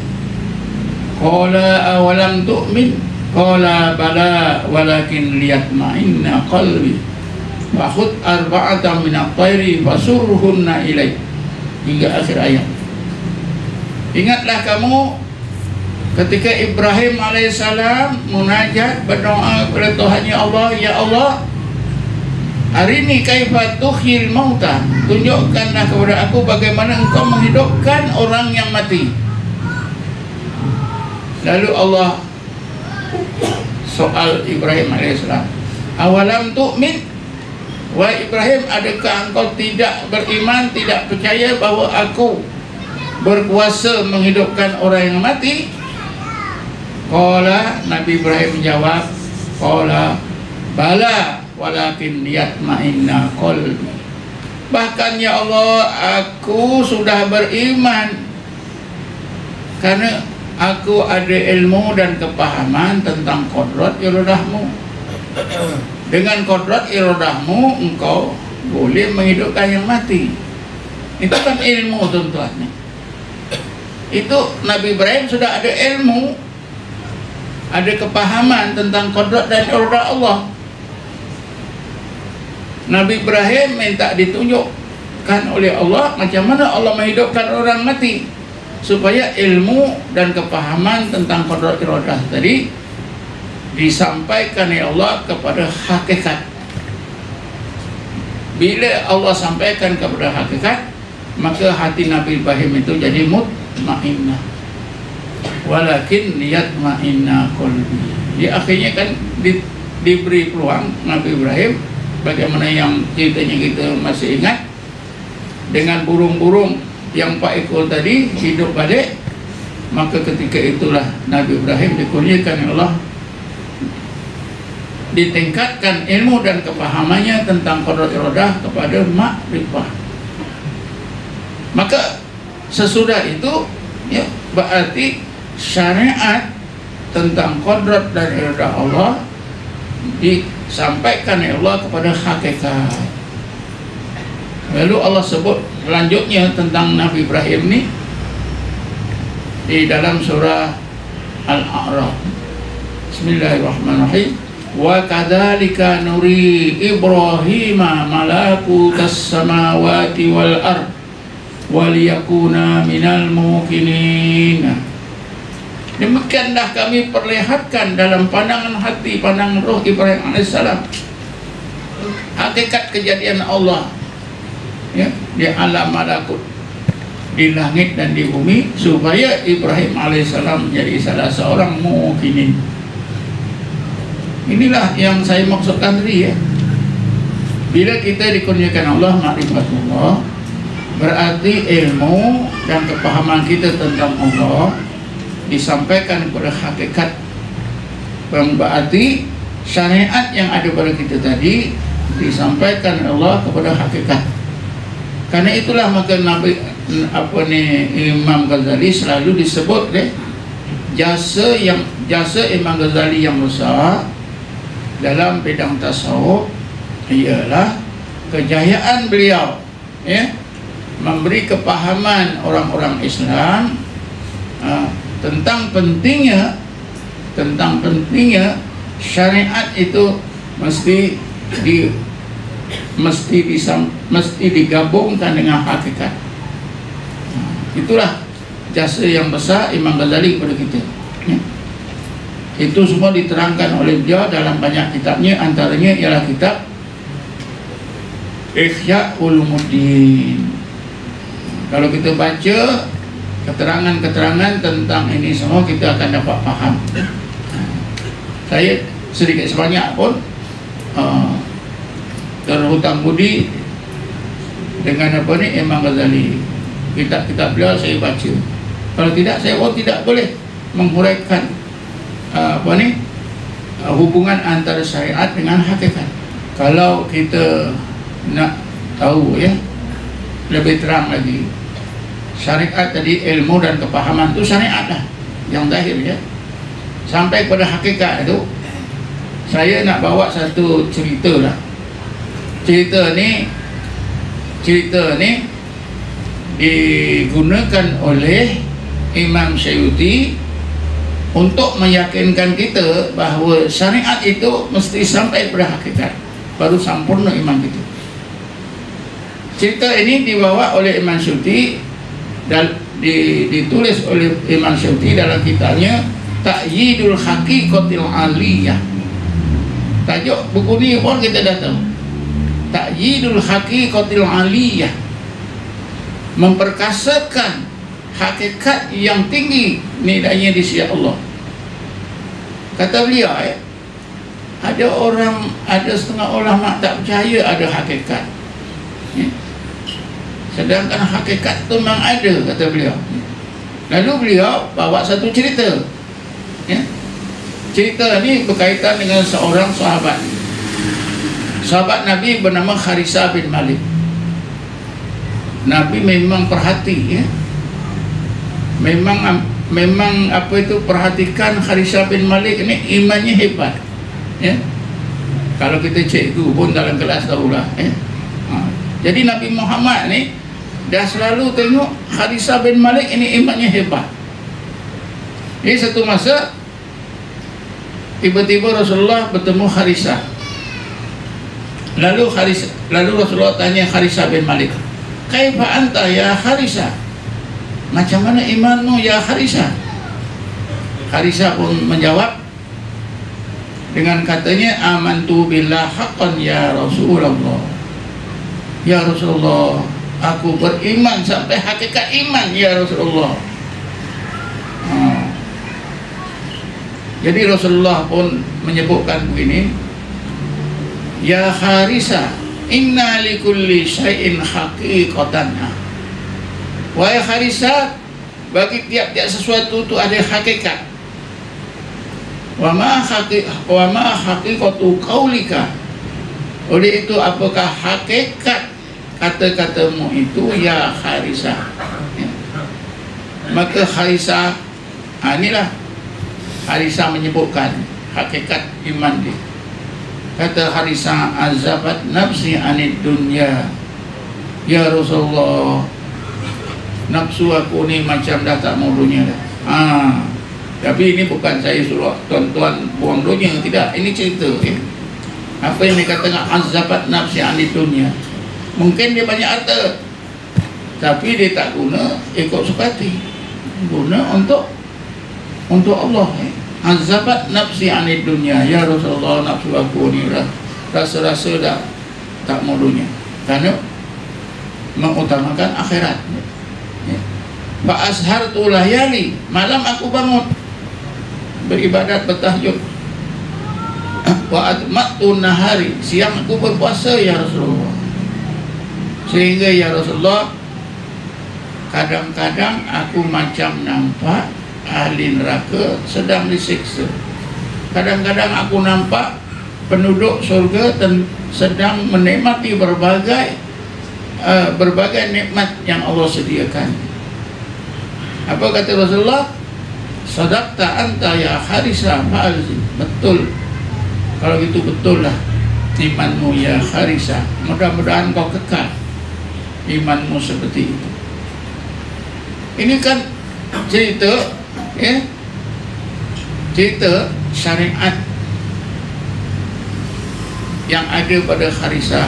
qala awalam tu'min qala bala walakin liyatma'inna qalbi wa khudh arba'atan min at-tayri fasurhunna ilaik, hingga akhir ayat. Ingatlah kamu ketika Ibrahim alaihissalam munajat berdoa kepada Tuhannya Allah, ya Allah, arini kaifa tuhyil mauta, tunjukkanlah kepada aku bagaimana engkau menghidupkan orang yang mati. Lalu Allah soal Ibrahim alaihissalam, awalam tu'min, wahai Ibrahim, adakah engkau tidak beriman, tidak percaya bahwa aku berkuasa menghidupkan orang yang mati? Qala, Nabi Ibrahim menjawab, qala bala walakin liyatma'inna qalbi, bahkan ya Allah, aku sudah beriman karena aku ada ilmu dan kepahaman tentang kodrat iradahmu. Dengan kodrat iradahmu engkau boleh menghidupkan yang mati. Itu kan ilmu, tuan-tuan. Itu Nabi Ibrahim sudah ada ilmu, ada kepahaman tentang kodrat dan iradah Allah. Nabi Ibrahim minta ditunjukkan oleh Allah macam mana Allah menghidupkan orang mati. supaya ilmu dan kepahaman tentang qadar iradah tadi disampaikan oleh Allah kepada hakikat. Bila Allah sampaikan kepada hakikat, maka hati Nabi Ibrahim itu jadi mutmainnah. Walakin liyatma'inna qalbi. Di akhirnya kan diberi peluang Nabi Ibrahim, bagaimana yang ceritanya kita masih ingat, dengan burung-burung yang 4 ekor tadi hidup balik. Maka ketika itulah Nabi Ibrahim dikurniakan Allah, ditingkatkan ilmu dan kepahamannya tentang qadar iradah kepada makrifah. Maka sesudah itu ya, berarti syariat tentang qadar dan iradah Allah disampaikan oleh Allah kepada hakikat. Lalu Allah sebut selanjutnya tentang Nabi Ibrahim ni di dalam surah Al-A'raf. Bismillahirrahmanirrahim. Wa kadzalika nuri Ibrahima malakutas samawati wal ard waliyakuna minal muqinin. Demikianlah kami perlihatkan dalam pandangan hati, pandangan roh Ibrahim alaihissalam hakikat kejadian Allah ya, di alam malakut, di langit dan di bumi, supaya Ibrahim alaihissalam menjadi salah seorang muqinin. Inilah yang saya maksudkan tadi ya. Bila kita dikurniakan Allah ma'rifatullah, berarti ilmu dan kepahaman kita tentang Allah disampaikan kepada hakikat. Berarti syariat yang ada pada kita tadi disampaikan Allah kepada hakikat. Karena itulah maka Imam Ghazali selalu disebut jasa Imam Ghazali yang besar dalam bidang tasawuf ialah kejayaan beliau ya, memberi kepahaman orang-orang Islam tentang pentingnya syariat itu mesti digabungkan dengan hakikat. Itulah jasa yang besar Imam Ghazali kepada kita ya. Itu semua diterangkan oleh beliau dalam banyak kitabnya, antaranya ialah kitab Ihya Ulumuddin. Kalau kita baca keterangan-keterangan tentang ini semua, kita akan dapat faham. Saya sedikit sebanyak pun terhutang budi dengan Imam Ghazali. Kitab-kitab beliau saya baca. Kalau tidak, saya tidak boleh menghuraikan hubungan antara syariat dengan hakikat. Kalau kita nak tahu ya lebih terang lagi, syariat tadi ilmu dan kepahaman itu syariat lah yang zahir ya. Sampai pada hakikat itu, saya nak bawa satu cerita lah. Cerita ni digunakan oleh Imam Syaiuti untuk meyakinkan kita bahawa syariat itu mesti sampai pada hakikat, baru sempurna iman kita. Cerita ini dibawa oleh Imam Syaiuti dan ditulis oleh Imam Syaiuti dalam kitabnya Ta'yidul Haqiqatil Aliyah. Tajuk buku ni pun kita dah tahu, Ta'yidul Haqiqatil Aliyah, memperkasakan hakikat yang tinggi nilainya di sisi Allah. Kata beliau ada setengah ulama tak percaya ada hakikat ya. Sedangkan hakikat itu memang ada, kata beliau. Lalu beliau bawa satu cerita ya. Cerita ini berkaitan dengan seorang sahabat Nabi bernama Kharisa bin Malik. Nabi memang perhati ya, memang perhatikan Kharisa bin Malik ini imannya hebat ya. Kalau kita cikgu pun dalam kelas tahulah ya. Jadi Nabi Muhammad ni dah selalu tengok Kharisa bin Malik ini imannya hebat. Jadi satu masa tiba-tiba Rasulullah bertemu Kharisa. Lalu Rasulullah tanya Kharisa bin Malik, "Kaifa anta ya Kharisa?" macam mana imanmu ya Harisah? Harisah pun menjawab dengan katanya, amantu billah haqqan ya Rasulullah. Ya Rasulullah, aku beriman sampai hakikat iman ya Rasulullah. Jadi Rasulullah pun menyebutkan begini, ya Harisah, inna likulli syai'in haqiqatan. Wahai Harisah, bagi tiap-tiap sesuatu itu ada hakikat. Wa ma haqiqatu qaulika. Oleh itu, apakah hakikat kata-katamu itu ya Harisah? Ya. Maka Harisah, inilah Harisah menyebutkan hakikat iman dia. Kata Harisah, azabat nafsi anid dunya. Ya Rasulullah, nafsu aku ni macam dah tak mau dunia dah. Tapi ini bukan saya suruh tuan-tuan buang dunia, tidak. Ini cerita ya. Apa yang dikatakan azabat nafsi anid dunya, mungkin dia banyak harta, tapi dia tak guna ikut sukati, guna untuk Allah ya. Azabat nafsi anid dunya. Ya Rasulullah, nafsu aku ni rasa-rasa dah tak mau dunia, kerana mengutamakan akhirat ya. Fa ashartu layali, malam aku bangun beribadat, bertahajud. Wa atmatu nahari, siang aku berpuasa ya Rasulullah. Sehingga ya Rasulullah, kadang-kadang aku macam nampak ahli neraka sedang disiksa. Kadang-kadang aku nampak penduduk surga sedang menikmati berbagai nikmat yang Allah sediakan. Apa kata Rasulullah? Sadaqta anta ya Harisah fa'alzi. Betul. Kalau gitu betul lah imanmu ya Harisah. Mudah-mudahan kau kekal imanmu seperti itu. Ini kan cerita ya, cerita syariat yang ada pada Harisah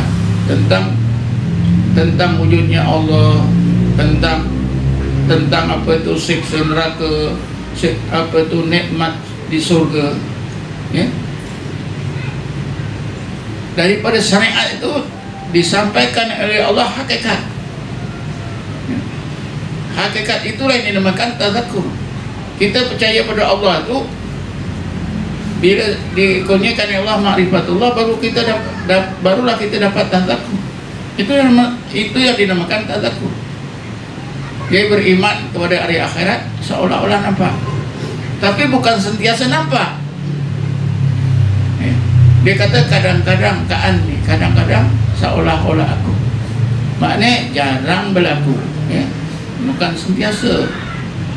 tentang wujudnya Allah, tentang apa itu siksa neraka, apa itu nikmat di surga ya. Daripada syariat itu disampaikan oleh Allah hakikat ya. Hakikat itulah yang dinamakan tazakkur. Kita percaya pada Allah itu bila dikurniakan Allah ma'rifatullah, barulah kita dapat tazakkur. Itu yang dinamakan tazakkur. Dia beriman kepada hari akhirat seolah-olah nampak, tapi bukan sentiasa nampak. Dia kata kadang-kadang ka'anni, kadang-kadang seolah-olah aku. Maknanya jarang berlaku ya. Bukan sentiasa,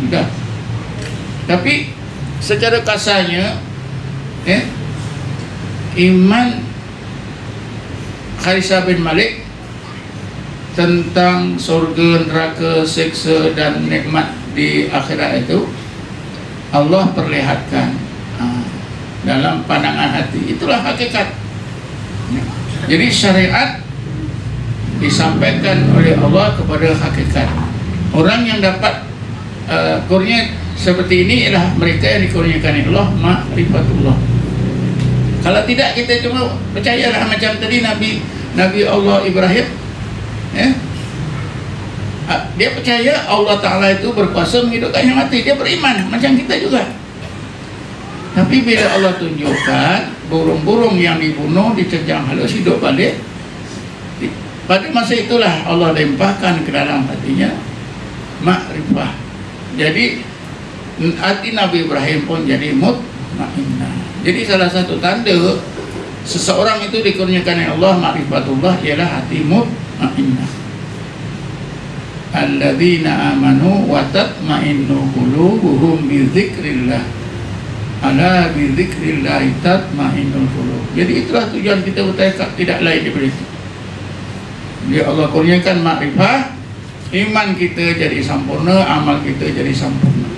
tidak. Tapi secara kasarnya ya, iman Harisah bin Malik tentang surga, neraka, siksa dan nikmat di akhirat itu Allah perlihatkan dalam pandangan hati. Itulah hakikat. Jadi syariat disampaikan oleh Allah kepada hakikat. Orang yang dapat kurnia seperti ini ialah mereka yang dikurniakan Allah ma'rifatullah. Kalau tidak, kita cuma percayalah macam tadi Nabi Allah Ibrahim ya? Dia percaya Allah Ta'ala itu berkuasa menghidupkan yang mati. Dia beriman macam kita juga. Tapi bila Allah tunjukkan burung-burung yang dibunuh, dicejang halus hidup balik, pada masa itulah Allah limpahkan ke dalam hatinya makrifah. Jadi hati Nabi Ibrahim pun jadi mutmainnah. Jadi salah satu tanda seseorang itu dikurniakan Allah ma'rifatullah ialah hati mutmainnah. Alladzina amanu wa tatma'innu qulubuhum bi dzikrillah. Ala bi dzikrillah tatma'innul qulub. Jadi itulah tujuan kita bertekad, tidak lain daripada itu. Dia Allah kurniakan makrifah, iman kita jadi sempurna, amal kita jadi sempurna.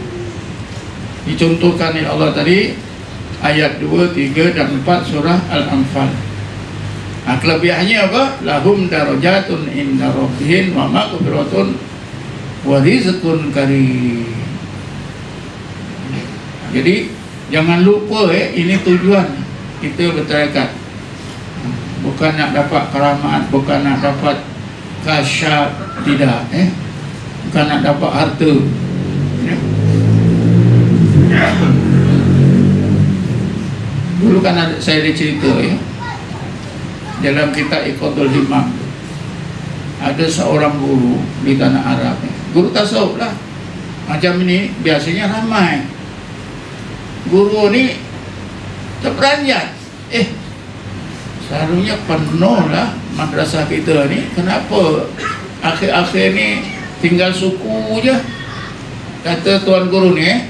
Dicontohkan oleh Allah tadi ayat 2, 3 dan 4 surah Al-Anfal. Kelebihannya apa? Lahum darajatun inda rabbihim wa maghfiratun wa rizqun karim. Jadi jangan lupa ini tujuan kita bertarekat. Bukan nak dapat keramat, bukan nak dapat kasyaf, tidak, bukan nak dapat harta. Dulu kan saya ada cerita dalam kitab Iqadul Himam, ada seorang guru di tanah Arab, guru tasawuf lah. Macam ini biasanya ramai guru ni terperanjat. Seharusnya penuh lah madrasah kita ni. Kenapa akhir-akhir ni tinggal suku je, kata tuan guru ni.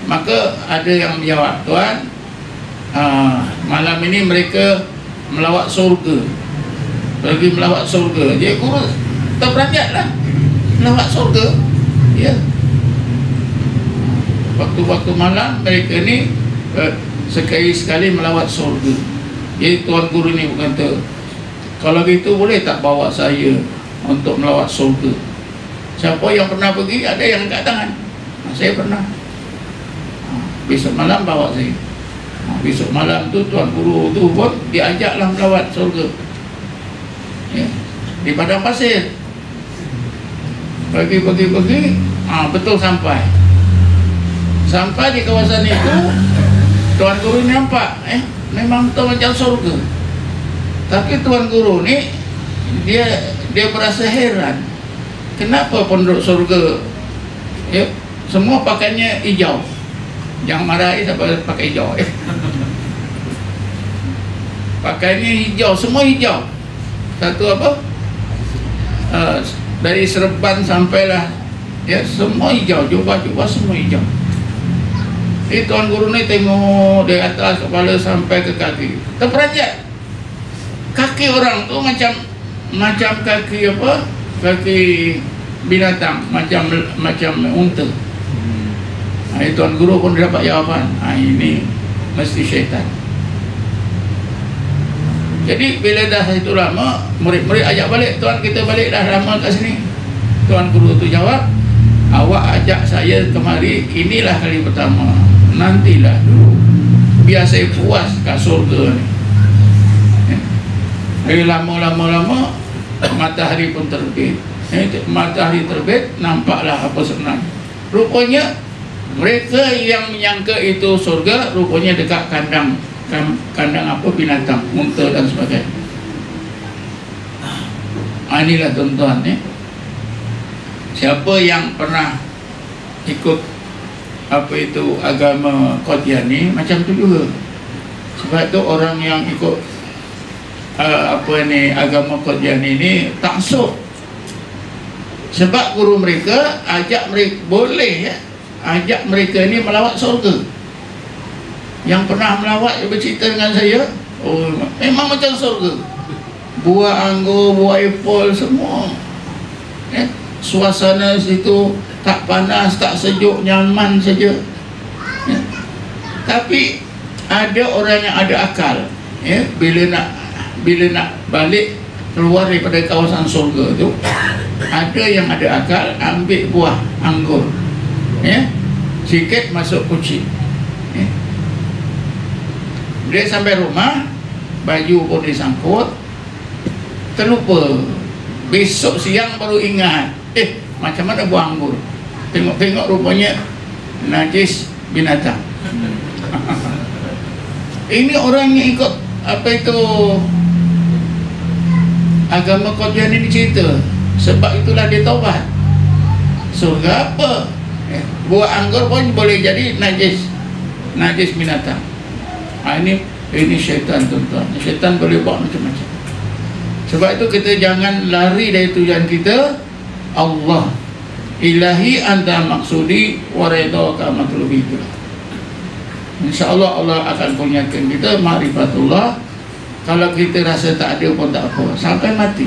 Maka ada yang menjawab, tuan, malam ini mereka melawat surga, pergi melawat surga. Jadi guru terperanjat lah melawat surga. Ya, waktu-waktu malam mereka ni sekali-sekali melawat surga. Jadi tuan guru ni berkata, kalau gitu boleh tak bawa saya untuk melawat surga? Siapa yang pernah pergi? Ada yang angkat tangan. Saya pernah. Besok malam bawa saya. Besok malam tu tuan guru tu pun diajaklah melawat surga, ya, di padang pasir. Pergi, betul sampai di kawasan itu. Tuan guru ni nampak memang betul macam surga. Tapi tuan guru ni dia merasa heran, kenapa penduduk surga semua pakainya hijau. Jangan marah siapa pakai hijau. Pakainya hijau, semua hijau. Satu apa? Dari serban sampailah semua hijau, jubah-jubah semua hijau. Tuan guru ni tengok dari atas kepala sampai ke kaki, terperanjat. Kaki orang tu macam kaki apa? Kaki binatang, macam unta. Tuan guru pun dapat jawapan, ini mesti syaitan. Jadi bila dah itu lama, murid-murid ajak balik, tuan kita balik dah lama kat sini. Tuan guru tu jawab, awak ajak saya kemari, inilah kali pertama. Nantilah dulu, biar saya puas kat surga ni. Dari lama-lama matahari pun terbit. Matahari terbit, nampaklah apa sebenarnya. Rupanya mereka yang menyangka itu surga, rupanya dekat kandang apa, binatang, unta dan sebagainya. Inilah tuan-tuan siapa yang pernah ikut apa itu agama Qadiani macam tu juga. Sebab tu orang yang ikut agama Qadiani ni taksub. Sebab guru mereka ajak mereka, boleh ajak mereka ni melawat surga. Yang pernah melawat dia bercerita dengan saya, memang macam surga. Buah anggur, buah apple semua. Suasana situ tak panas, tak sejuk, nyaman saja. Tapi ada orang yang ada akal, bila nak balik keluar daripada kawasan surga tu, ada yang ada akal ambil buah anggur, sikit masuk kucing. Dia sampai rumah, baju pun disangkut, terlupa. Besok siang baru ingat, macam mana buah anggur. Tengok rupanya najis binatang. Ini orang yang ikut apa itu agama Qadiani ini cerita. Sebab itulah dia taubat. Surga apa? Buah anggur pun boleh jadi najis binatang. Ini syaitan, tuan-tuan. Syaitan boleh buat macam-macam. Sebab itu kita jangan lari dari tujuan kita. Allah, ilahi anta maksudi wa ridhaka matlubi. InsyaAllah Allah akan kurniakan kita ma'rifatullah. Kalau kita rasa tak ada pun tak apa, sampai mati.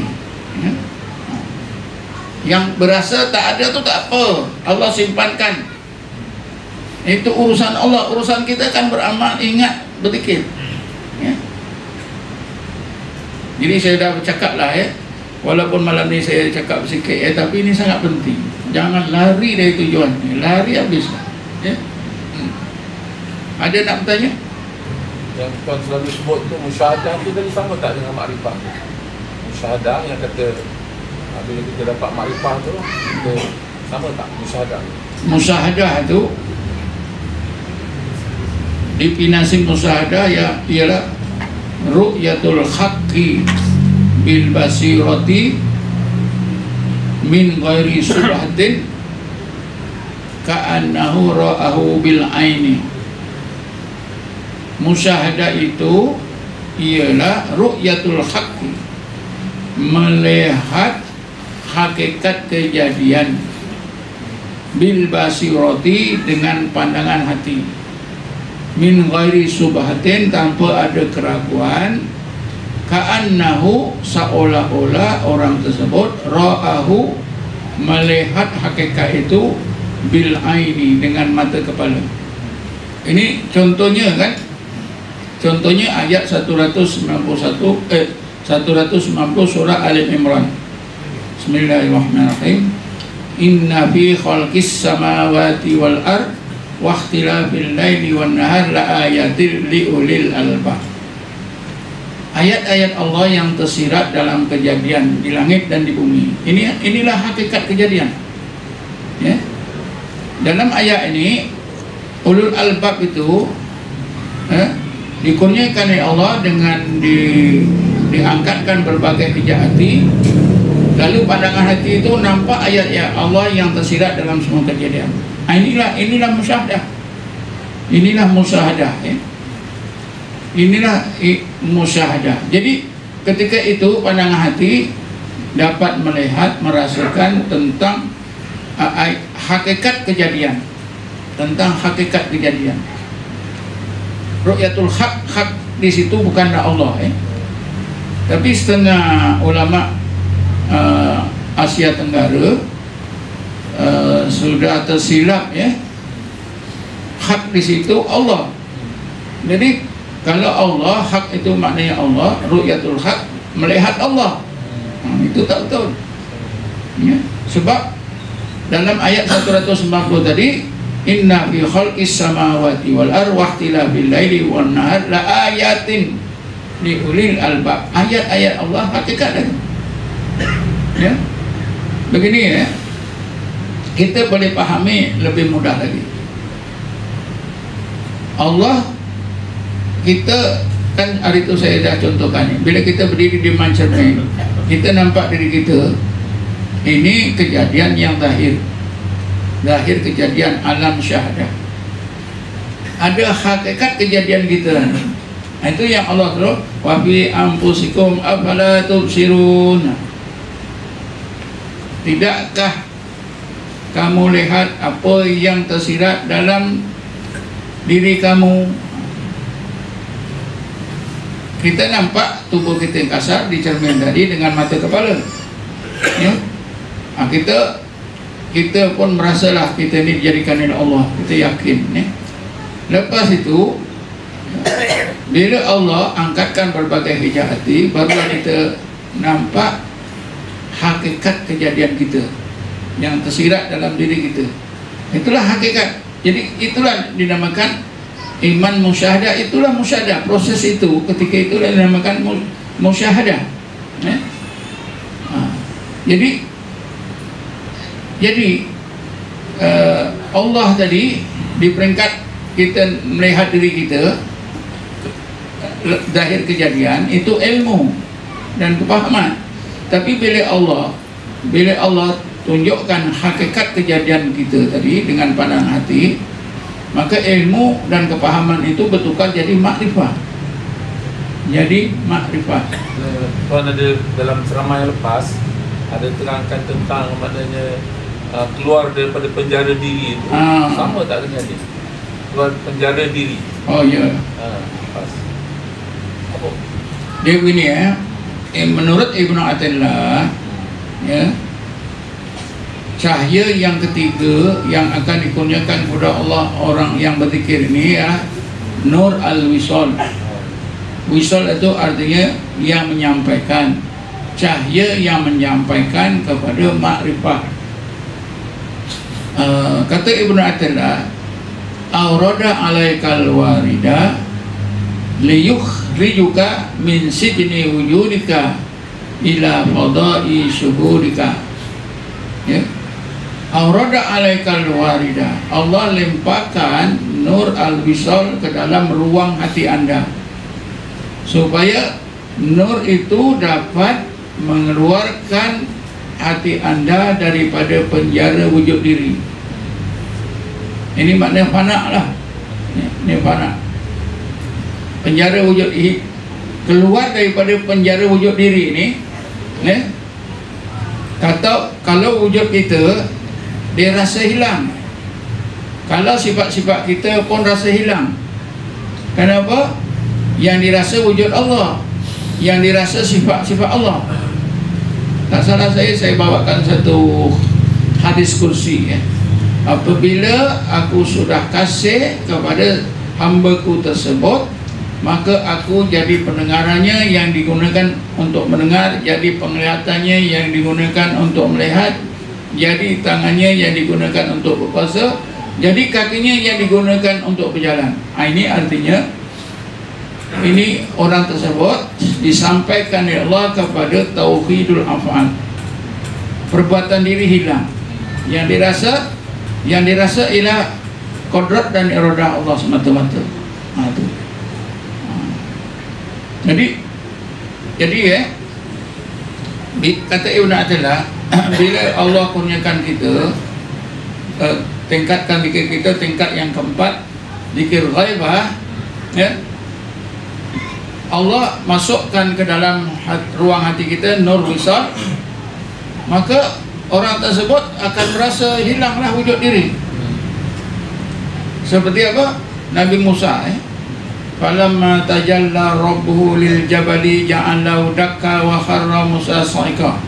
Yang berasa tak ada tu tak apa, Allah simpankan. Itu urusan Allah. Urusan kita kan beramal, ingat, berzikir. Jadi saya dah bercakap lah walaupun malam ni saya cakap sikit tapi ini sangat penting. Jangan lari dari tujuan. Lari habis. Ya? Ada nak bertanya? Yang tuan selalu sebut tu musyahadah tu tadi sama tak dengan makrifah tu? Musyahadah yang kata bila kita dapat makrifah tu kita sama tak musyahadah? Musyahadah tu definisi musyahadah ya ialah ru'yatul haqqi bil basirati min ghairi subhatin ka'annahu ra'ahu bil aini. Musyahadah itu ialah ru'yatul haqqi, melihat hakikat kejadian, bil basirati dengan pandangan hati, min ghairi subhatin tanpa ada keraguan, ka'annahu seolah-olah orang tersebut ra'ahu melihat hakikat itu bil aini dengan mata kepala. Ini contohnya kan, contohnya ayat 190 surah Al-Imran. Bismillahirrahmanirrahim. Inna fi khalqis samawati wal ard wa ikhtilafil laili wan nahar la ayatil liulil albab. Ayat-ayat Allah yang tersirat dalam kejadian di langit dan di bumi. Inilah hakikat kejadian. Ya. Dalam ayat ini ulul albab itu dikurniakan oleh Allah dengan diangkatkan berbagai pijak hati. Lalu pandangan hati itu nampak ayat-ayat Allah yang tersirat dalam semua kejadian. Inilah musyahadah. Inilah musyahadah. Ya. Inilah musyahadah. Jadi ketika itu pandangan hati dapat melihat, merasakan tentang hakikat kejadian, tentang hakikat kejadian. Ru'yatul haq di situ bukanlah Allah, tapi setengah ulama Asia Tenggara sudah tersilap, ya. Hak di situ Allah. Jadi kalau Allah, hak itu maknanya Allah, ru'yatul haq, melihat Allah. Itu tak betul. Ya. Sebab dalam ayat 190 tadi, inna fi khalqis samawati wal ard wa ikhtilafil laili wan nahar la ayatin li ulil albab. Ayat-ayat Allah hakikat itu. Ya. Begini, ya. Kita boleh pahami lebih mudah lagi. Allah, kita kan hari itu saya dah contohkan, bila kita berdiri di cermin, kita nampak diri kita. Ini kejadian yang zahir kejadian alam syahadah. Ada hakikat kejadian kita. Itu yang Allah suruh, wa fi anfusikum afala tubsirun. Tidakkah kamu lihat apa yang tersirat dalam diri kamu? Kita nampak tubuh kita yang kasar di cermin tadi dengan mata kepala, ya. Kita pun merasalah kita ini dijadikan oleh Allah, kita yakin, ya. Lepas itu bila Allah angkatkan berbagai hijab hati, barulah kita nampak hakikat kejadian kita yang tersirat dalam diri kita. Itulah hakikat. Jadi itulah dinamakan iman musyahadah. Itulah musyahadah. Proses itu ketika itulah dinamakan musyahadah. Ya? Jadi Allah tadi di peringkat kita melihat diri kita zahir kejadian itu ilmu dan kepahaman. Tapi bila Allah tunjukkan hakikat kejadian kita tadi dengan pandangan hati, maka ilmu dan kepahaman itu bertukar jadi makrifah. Tuan ada dalam ceramah yang lepas ada terangkan tentang maknanya keluar daripada penjara diri itu. Sama tak dengan dia? Keluar penjara diri. Oh ya. Lepas. Apa? Dia begini, ya. Menurut Ibnu Athaillah, ya, cahaya yang ketiga yang akan dikurniakan kepada Allah orang yang berzikir ini, ya, Nur al-Wisal. Wisal itu artinya yang menyampaikan, cahaya yang menyampaikan kepada makrifah. Kata Ibnu Athaillah, aurada alaikal warida liyukhrijuka min sijni wujudika ila fadai syuhudika. Ya, aurada alaikal warida, Allah limpahkan nur al-wisal ke dalam ruang hati anda, supaya nur itu dapat mengeluarkan hati anda daripada penjara wujud diri. Ini makna fana lah. Ini fana. Penjara wujud diri, keluar daripada penjara wujud diri ini. Kalau wujud kita dia rasa hilang, kalau sifat-sifat kita pun rasa hilang. Kenapa? Yang dirasa wujud Allah, yang dirasa sifat-sifat Allah. Tak salah saya bawakan satu hadis kursi, ya. Apabila aku sudah kasih kepada hamba-Ku tersebut, maka aku jadi pendengarannya yang digunakan untuk mendengar, jadi penglihatannya yang digunakan untuk melihat, jadi tangannya yang digunakan untuk berpuasa, jadi kakinya yang digunakan untuk berjalan. Ini artinya, ini orang tersebut disampaikan oleh Allah kepada tauhidul af'al. Perbuatan diri hilang, yang dirasa ialah kodrat dan iradah Allah semata-mata. Jadi ya, kata Ibnu Athaillah, bila Allah kurniakan kita, tingkatkan zikir kita tingkat yang keempat, zikir ghaibah, ya, Allah masukkan ke dalam ruang hati kita nur wisal, maka orang tersebut akan merasa hilanglah wujud diri. Seperti apa? Nabi Musa, falamma tajalla rabbuhu lil jabali ja'alahu dakka wa kharra Musa sa'iqa.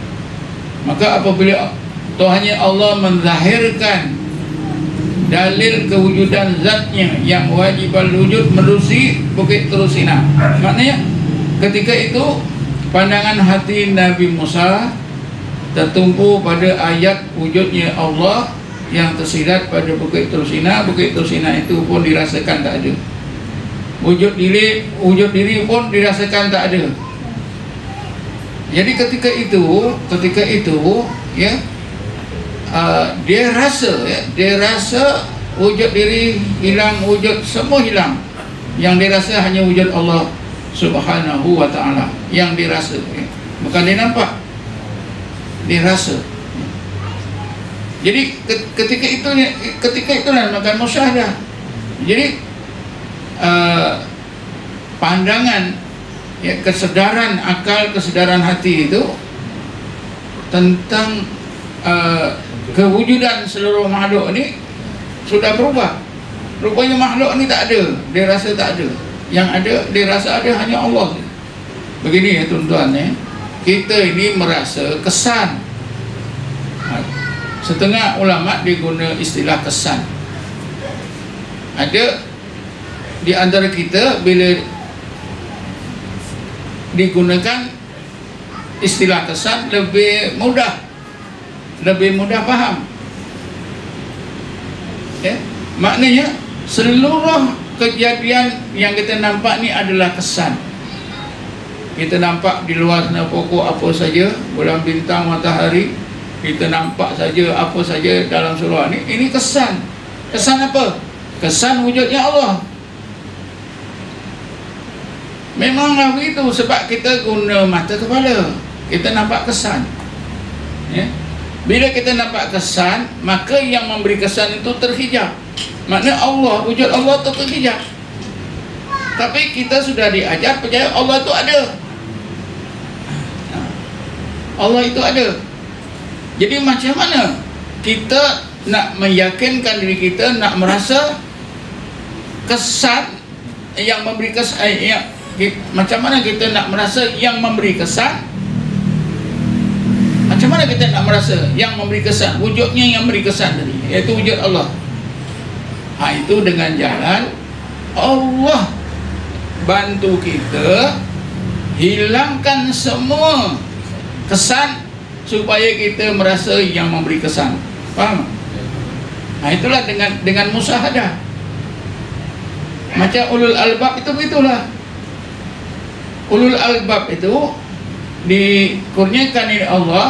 Maka apabila Tuhannya Allah menzahirkan dalil kewujudan zatnya yang wajib al-wujud menerusi bukit Tur Sina, maknanya ketika itu pandangan hati Nabi Musa tertumpu pada ayat wujudnya Allah yang tersirat pada bukit Tur Sina. Bukit Tur Sina itu pun dirasakan tak ada. Wujud diri pun dirasakan tak ada. Jadi ketika itu ya, dia rasa wujud diri hilang, wujud semua hilang. Yang dirasa hanya wujud Allah Subhanahu wa ta'ala yang dirasa, ya. Bukan dia nampak, dia rasa. Jadi ketika itu makan musyahadah. Jadi pandangan, ya, kesedaran akal, kesedaran hati itu tentang kewujudan seluruh makhluk ini sudah berubah. Rupanya makhluk ini tak ada, dia rasa tak ada. Yang ada, dia rasa ada hanya Allah. Begini ya tuan-tuan, ya, kita ini merasa kesan. Setengah ulama diguna istilah kesan. Ada di antara kita bila digunakan istilah kesan lebih mudah faham, ya. Maknanya seluruh kejadian yang kita nampak ni adalah kesan. Kita nampak di luar sana pokok apa saja, bulan, bintang, matahari, kita nampak saja apa saja dalam seluruh ini kesan. Kesan apa? Kesan wujudnya Allah. Memanglah begitu, sebab kita guna mata kepala, kita nampak kesan, ya. Bila kita nampak kesan, maka yang memberi kesan itu terhijab. Maknanya Allah, wujud Allah itu terhijab. Tapi kita sudah diajar percaya Allah itu ada. Allah itu ada. Jadi macam mana kita nak meyakinkan diri kita, nak merasa kesan yang memberi kesan, macam mana kita nak merasa yang memberi kesan? Macam mana kita nak merasa yang memberi kesan? Wujudnya yang memberi kesan tadi, iaitu wujud Allah. Itu dengan jalan Allah bantu kita hilangkan semua kesan supaya kita merasa yang memberi kesan. Faham? Nah, itulah dengan musyahadah. Macam ulul albab itu begitulah. Ulul albab itu dikurniakan oleh Allah,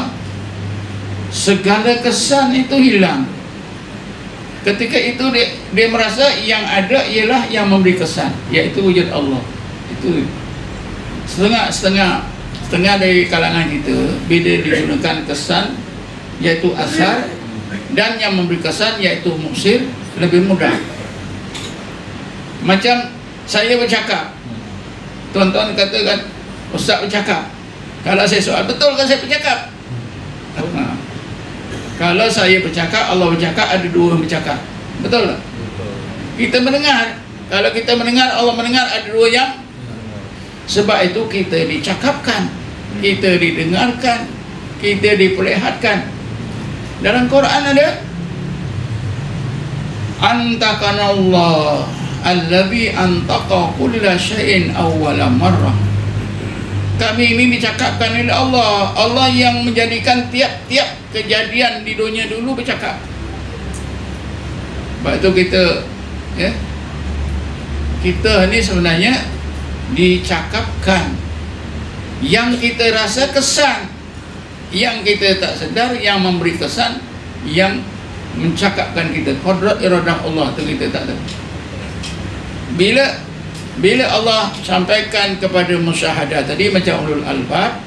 segala kesan itu hilang. Ketika itu dia merasa yang ada ialah yang memberi kesan, yaitu wujud Allah. Itu setengah dari kalangan kita bila digunakan kesan yaitu asar, dan yang memberi kesan yaitu muksir lebih mudah. Macam saya bercakap, tuan-tuan katakan ustaz bercakap. Kalau saya soal, betul kan saya bercakap? Kalau saya bercakap, Allah bercakap, ada dua yang bercakap. Betul tak? Kita mendengar. Kalau kita mendengar, Allah mendengar, ada dua yang. Sebab itu kita dicakapkan, kita didengarkan, kita diperlihatkan. Dalam Quran ada Antakanallah allazi antaqa kulla syai'in awwala marrah. Kami ini dicakapkan oleh Allah, Allah yang menjadikan tiap-tiap kejadian di dunia dulu bercakap. Sebab itu kita ni sebenarnya dicakapkan. Yang kita rasa kesan, yang kita tak sedar, yang memberi kesan, yang mencakapkan kita. Qudrat iradah Allah tu kita tak tahu. Bila Allah sampaikan kepada musyahadah tadi macam ulul albab,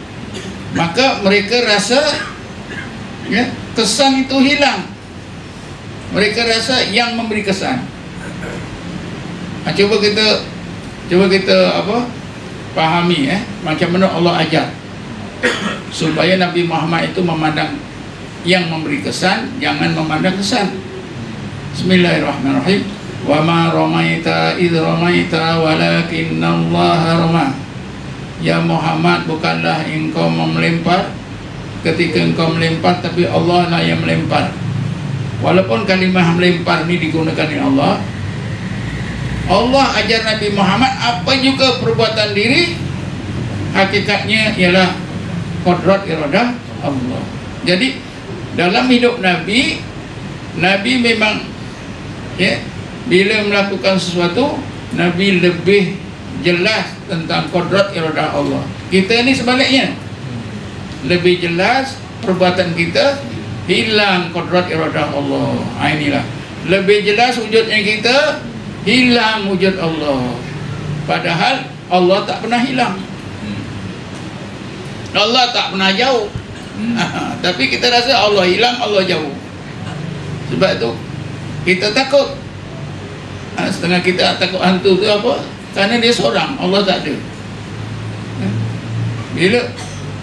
maka mereka rasa kesan itu hilang. Mereka rasa yang memberi kesan. Cuba kita pahami macam mana Allah ajar supaya Nabi Muhammad itu memandang yang memberi kesan, jangan memandang kesan. Bismillahirrahmanirrahim. Wa ma ramaita idh ramaita walakinallaha rama. Ya Muhammad, bukanlah engkau melempar ketika engkau melempar, tapi Allah lah yang melempar. Walaupun kalimah melempar ni digunakan oleh Allah, Allah ajar Nabi Muhammad apa juga perbuatan diri hakikatnya ialah qudrat iradah Allah. Jadi dalam hidup Nabi memang bila melakukan sesuatu, Nabi lebih jelas tentang qudrat iradah Allah. Kita ni sebaliknya, lebih jelas perbuatan kita, hilang qudrat iradah Allah. Inilah lebih jelas wujudnya kita, hilang wujud Allah. Padahal Allah tak pernah hilang, Allah tak pernah jauh. Tapi kita rasa Allah hilang, Allah jauh. Sebab itu kita takut. Setengah kita takut hantu tu apa? Kerana dia seorang, Allah tak ada.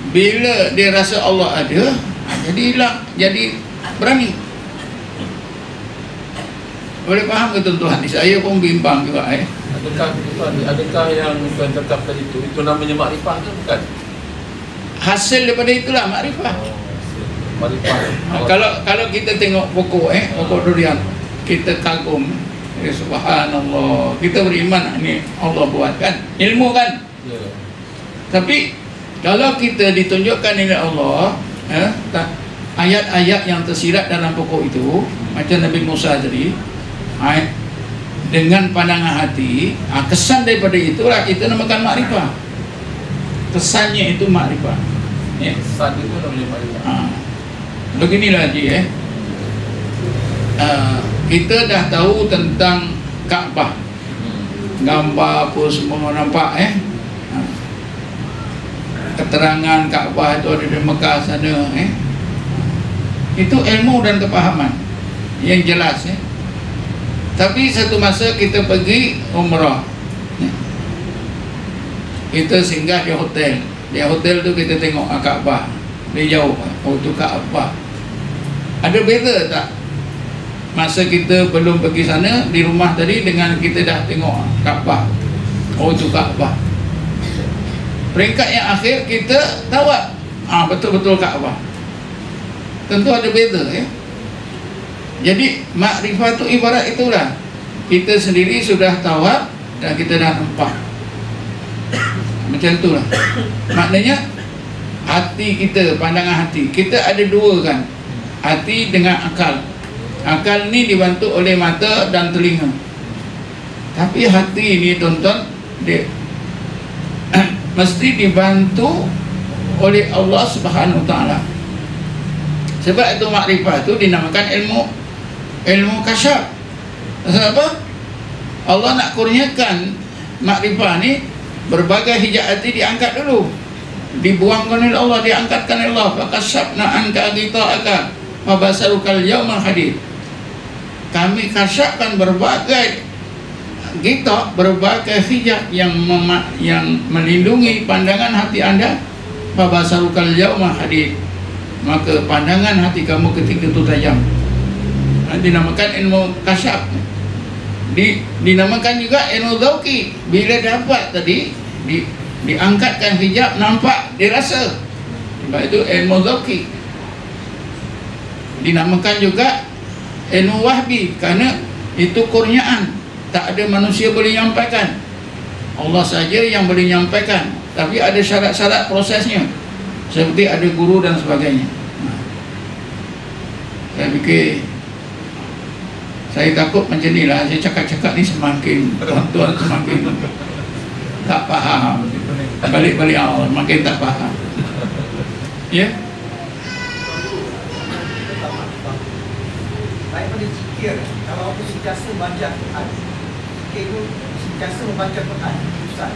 Bila dia rasa Allah ada, jadi hilang, jadi berani. Boleh faham ke tuan-tuan? Saya pun bimbang juga. Adakah yang tuan cakap tadi itu namanya makrifah ke bukan? Hasil daripada itulah makrifah. Kalau kita tengok pokok pokok durian, kita kagum, subhanallah, kita beriman ini Allah buat kan, ilmu kan. Tapi kalau kita ditunjukkan oleh Allah ayat-ayat yang tersirat dalam pokok itu, macam Nabi Musa tadi, dengan pandangan hati, kesan daripada itulah kita namakan makrifah. Kesannya itu makrifah. Kesan itu namanya makrifah. Beginilah Haji, kita dah tahu tentang Kaabah, gambar apa semua nampak keterangan Kaabah itu ada di Mekah sana itu ilmu dan kepahaman yang jelas Tapi satu masa kita pergi umrah, kita singgah di hotel. Di hotel tu kita tengok Kaabah dari jauh. Oh tu Kaabah. Ada beza tak masa kita belum pergi sana di rumah tadi dengan kita dah tengok Kaabah? Oh tu Kaabah. Peringkat yang akhir kita tawaf, betul-betul Kaabah. Tentu ada beza Jadi makrifat itu ibarat itulah, kita sendiri sudah tawaf dan kita dah nampak. Macam itulah. Maknanya hati kita, pandangan hati kita ada dua kan, hati dengan akal. Akal ni dibantu oleh mata dan telinga. Tapi hati ni tuan-tuan, dia mesti dibantu oleh Allah Subhanahu Taala. Sebab itu makrifah itu dinamakan ilmu kasyaf. Sebab apa? Allah nak kurniakan makrifah ni, berbagai hijab hati diangkat dulu, dibuangkan oleh Allah, diangkatkan oleh Allah. Fakasyafna anka ghita'aka fabasarukal yawma hadid. Kami kasyafkan berbagai ghita', berbagai hijab yang melindungi pandangan hati anda. Fabasarukal yawma hadid, maka pandangan hati kamu ketika itu tajam. Dinamakan ilmu kasyaf. Dinamakan juga ilmu dzauqi. Bila dapat tadi diangkatkan hijab, nampak, dirasa. Sebab itu ilmu dzauqi. Dinamakan juga ilmu wahbi, kerana itu kurniaan. Tak ada manusia boleh nyampaikan, Allah saja yang boleh nyampaikan. Tapi ada syarat-syarat prosesnya, seperti ada guru dan sebagainya. Saya fikir, saya takut macam ni lah. Saya cakap-cakap ni semakin tuan-tuan semakin tak faham. Balik-balik awal makin tak faham. Ya? Baik pada zikir, kalau aku sentiasa baca Quran, zikir itu sentiasa membaca Quran, Ustaz.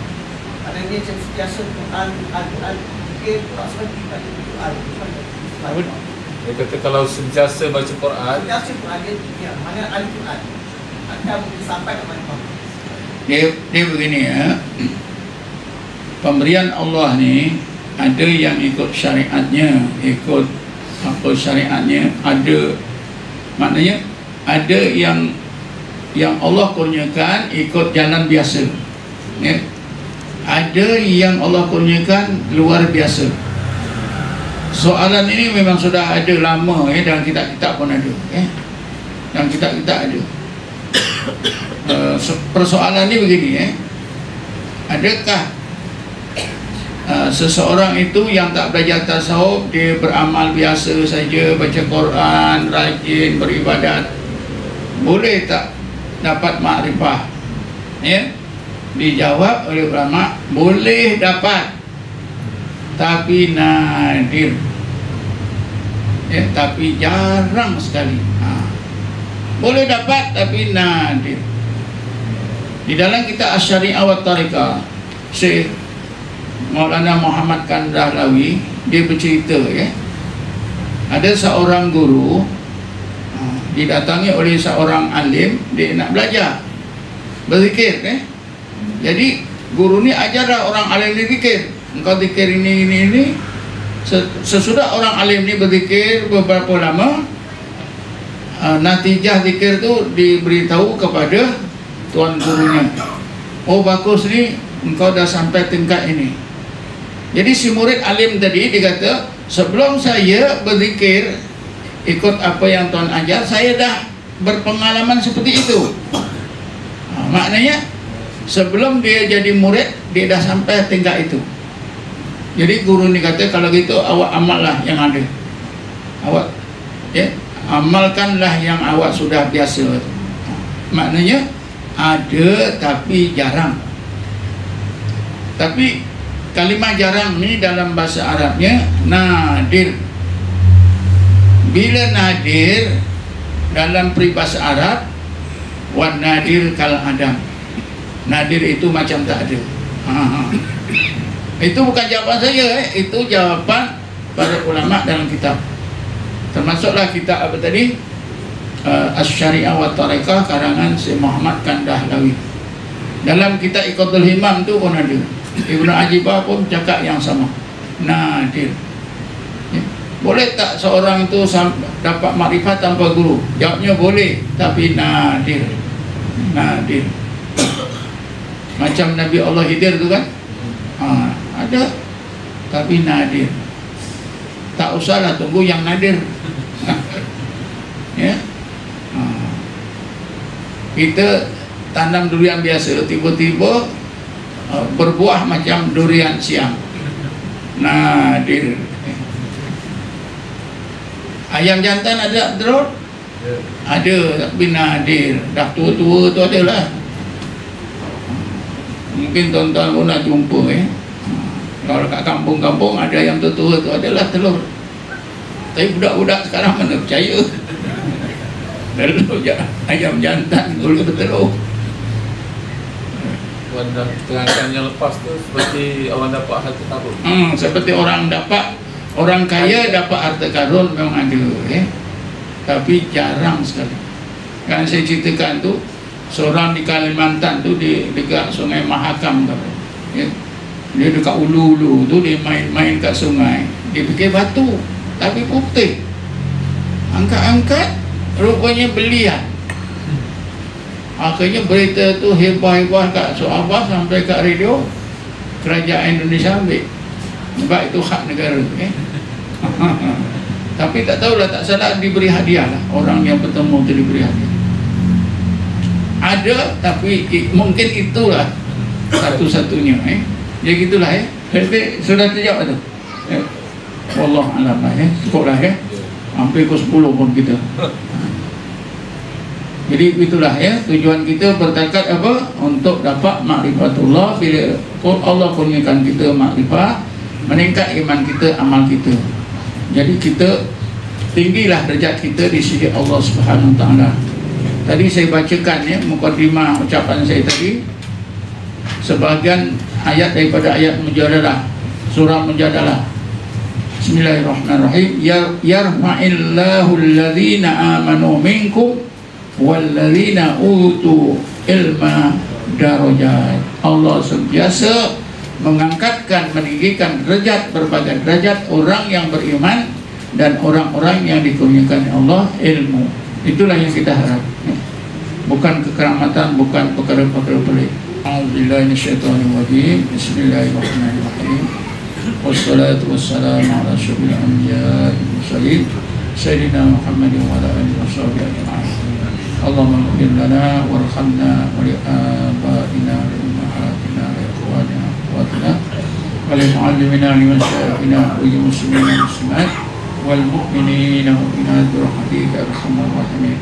Adanya macam sentiasa Quran, zikir, tak seperti baca Quran. Dia kata kalau sentiasa baca Quran, sentiasa Quran dia mana Al-Quran akan sampai ke mana? Dia begini ya. Pemberian Allah ni ada yang ikut syariatnya, ikut apa syariatnya, ada maknanya ada yang Allah kurniakan ikut jalan biasa, ya. Ada yang Allah kurniakan luar biasa. Soalan ini memang sudah ada lama, ya, dalam kitab-kitab pun ada, ya. Dalam kitab-kitab ada. Persoalan ini begini, ya. Adakah seseorang itu yang tak belajar tasawuf, dia beramal biasa saja, baca Quran, rajin beribadat, boleh tak dapat makrifah? Ya, dijawab oleh ulama, boleh dapat, tapi nadir, ya, tapi jarang sekali. Boleh dapat tapi nadir. Di dalam kitab Asy-Syari'ah wa Thariqah, Syekh Maulana Muhammad Kandahlawi, dia bercerita, ya, ada seorang guru didatangi oleh seorang alim, dia nak belajar berzikir, ya. Jadi guru ni ajarlah orang alim ni zikir. Engkau zikir ini. Sesudah orang alim ni berzikir beberapa lama, natijah zikir tu diberitahu kepada tuan gurunya. Oh bagus ni, engkau dah sampai tingkat ini. Jadi si murid alim tadi dia kata, sebelum saya berzikir ikut apa yang tuan ajar, saya dah berpengalaman seperti itu. Maknanya sebelum dia jadi murid, dia dah sampai tingkat itu. Jadi guru ni kata, kalau gitu awak amallah yang ada. Awak, ya, amalkanlah yang awak sudah biasa. Maknanya ada tapi jarang. Tapi kalimah jarang ni dalam bahasa Arabnya nadir. Bila nadir dalam peribahasa Arab, wan nadir kal adam. Nadir itu macam tak ada. Itu bukan jawapan saya, itu jawapan para ulama dalam kitab. Termasuklah kitab apa tadi? Asy-Syari'ah wa Thariqah karangan Syekh Muhammad Kandahlawi. Dalam kitab Iqadul Himam tu pun ada. Ibnu Ajibah pun cakap yang sama, nadir. Ya. Boleh tak seorang itu dapat makrifat tanpa guru? Jawabnya boleh, tapi nadir. Nadir. Macam Nabi Allah Khidir tu kan, ada, tapi nadir. Tak usahlah tunggu yang nadir. Ya. Kita tanam durian biasa, tiba-tiba berbuah macam durian siam, nadir. Ayam jantan ada telur, Ada, tapi nadir. Dah tua-tua tu adalah. Mungkin tuan-tuan pun nak jumpa Kalau kat kampung-kampung ada yang tua-tua tu adalah telur. Tapi budak-budak sekarang mana percaya. Telur ayam jantan boleh bertelur. Tuan dah terangkan yang lepas tu seperti orang dapat harta karun. Seperti orang kaya dapat harta karun memang ada tapi jarang sekali. Kan saya ceritakan tu, seorang di Kalimantan tu dekat Sungai Mahakam dia dekat ulu-ulu tu dia main kat sungai, dia fikir batu tapi putih, angkat-angkat rupanya belian. Akhirnya berita tu hebah-hebah kat Sabah sampai kat radio, kerajaan Indonesia ambil sebab itu hak negara tapi tak tahulah, tak salah diberi hadiah lah. Orang yang bertemu tu diberi hadiah. Ada, tapi mungkin itulah satu-satunya jadi gitulah Jadi sudah terjawab tu Wallah alam lah cukup lah hampir ke 10 pun kita. Jadi itulah tujuan kita bertakat apa? Untuk dapat makrifatullah. Bila Allah kurniakan kita makrifat, meningkat iman kita, amal kita. Jadi kita tinggilah derajat kita di sisi Allah Subhanahu Wa Taala. Tadi saya bacakan mukadimah ucapan saya tadi, sebahagian ayat daripada ayat Mujadalah, surah Mujadalah. Bismillahirrahmanirrahim. Yarfa'illahu alladhina amanu minkum walladzina utu ilma darajat. Allah sentiasa mengangkatkan, meninggikan derajat, berbagai derajat orang yang beriman dan orang-orang yang dikurniakan Allah ilmu. Itulah yang kita harap, bukan kekeramatan, bukan perkara-perkara pelik. A'udzubillahi minasyaitonirrajim. Bismillahirrahmanirrahim. Wassalatu wassalamu ala asyrofil anbiya'i wal mursalin sayyidina Muhammadin wa ala alihi washabbihi ajma'in. Allahumma ighfir lana warhamna wa li abaina wa li ummahatina wa li ikhwanina وللمعلمين لمشايخنا وللمسلمين والمسلمات والمؤمنين والمؤمنات برحمتك يا ارحم الراحمين.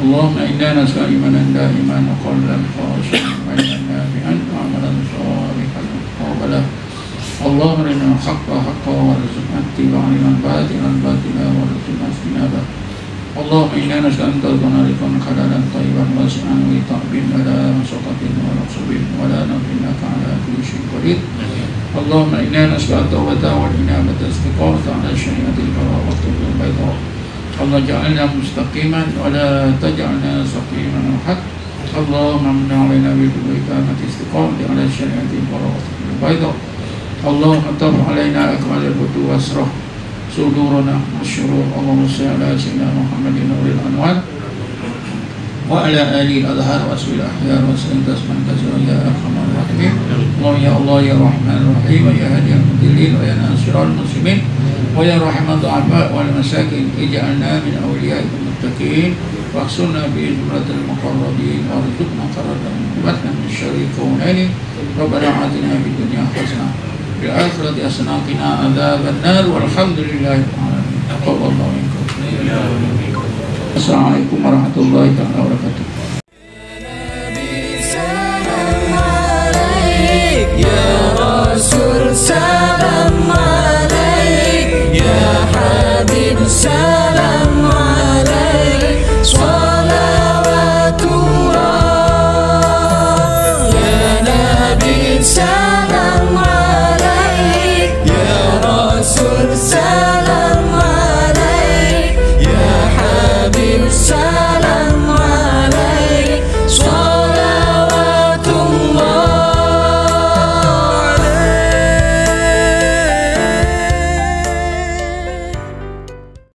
اللهم انا نسال ايمانا دائما وقلبا خاشعا وعلما نافعا وعملا صالحا مقبلا. اللهم ارنا الحق حقا وارزقنا اتباعه وارنا الباطل باطلا وارزقنا اجتنابه. اللهم انا نسال ان ترزقنا رزقا حلالا طيبا واسعا وطعب ولا مسقط ولا صب ولا نظنك على كل شيء قدير. اللهم انا نسال التوبه والانابه استقامه على الشريعه البراءه البيضاء. اللهم اجعلنا مستقيما ولا تجعلنا سقيما احد. اللهم من علينا بالاقامه استقامه على الشريعه البراءه البيضاء. اللهم ارفع علينا اكمل الفتوح واسره صدورنا والشرور. اللهم صل على سيدنا محمد نور الانوار وعلى آله الأظهار وأسوأ الأحيار وسلم تسليما كثيرا يا أرحم الراحمين. اللهم يا الله يا رحمن الرحيم ويا هادي المضلين ويا ناصر المسلمين ويا رحم الضعفاء والمساكين اجعلنا من أوليائك المتقين واحصرنا بزمرة المقربين وارزقنا قرة وقوتنا من شر الكونين. ربنا آتنا في الدنيا حسنة وفي الآخرة حسنة وقنا عذاب النار والحمد لله رب العالمين. تقبل الله منكم. Assalamualaikum warahmatullahi wabarakatuh. Ya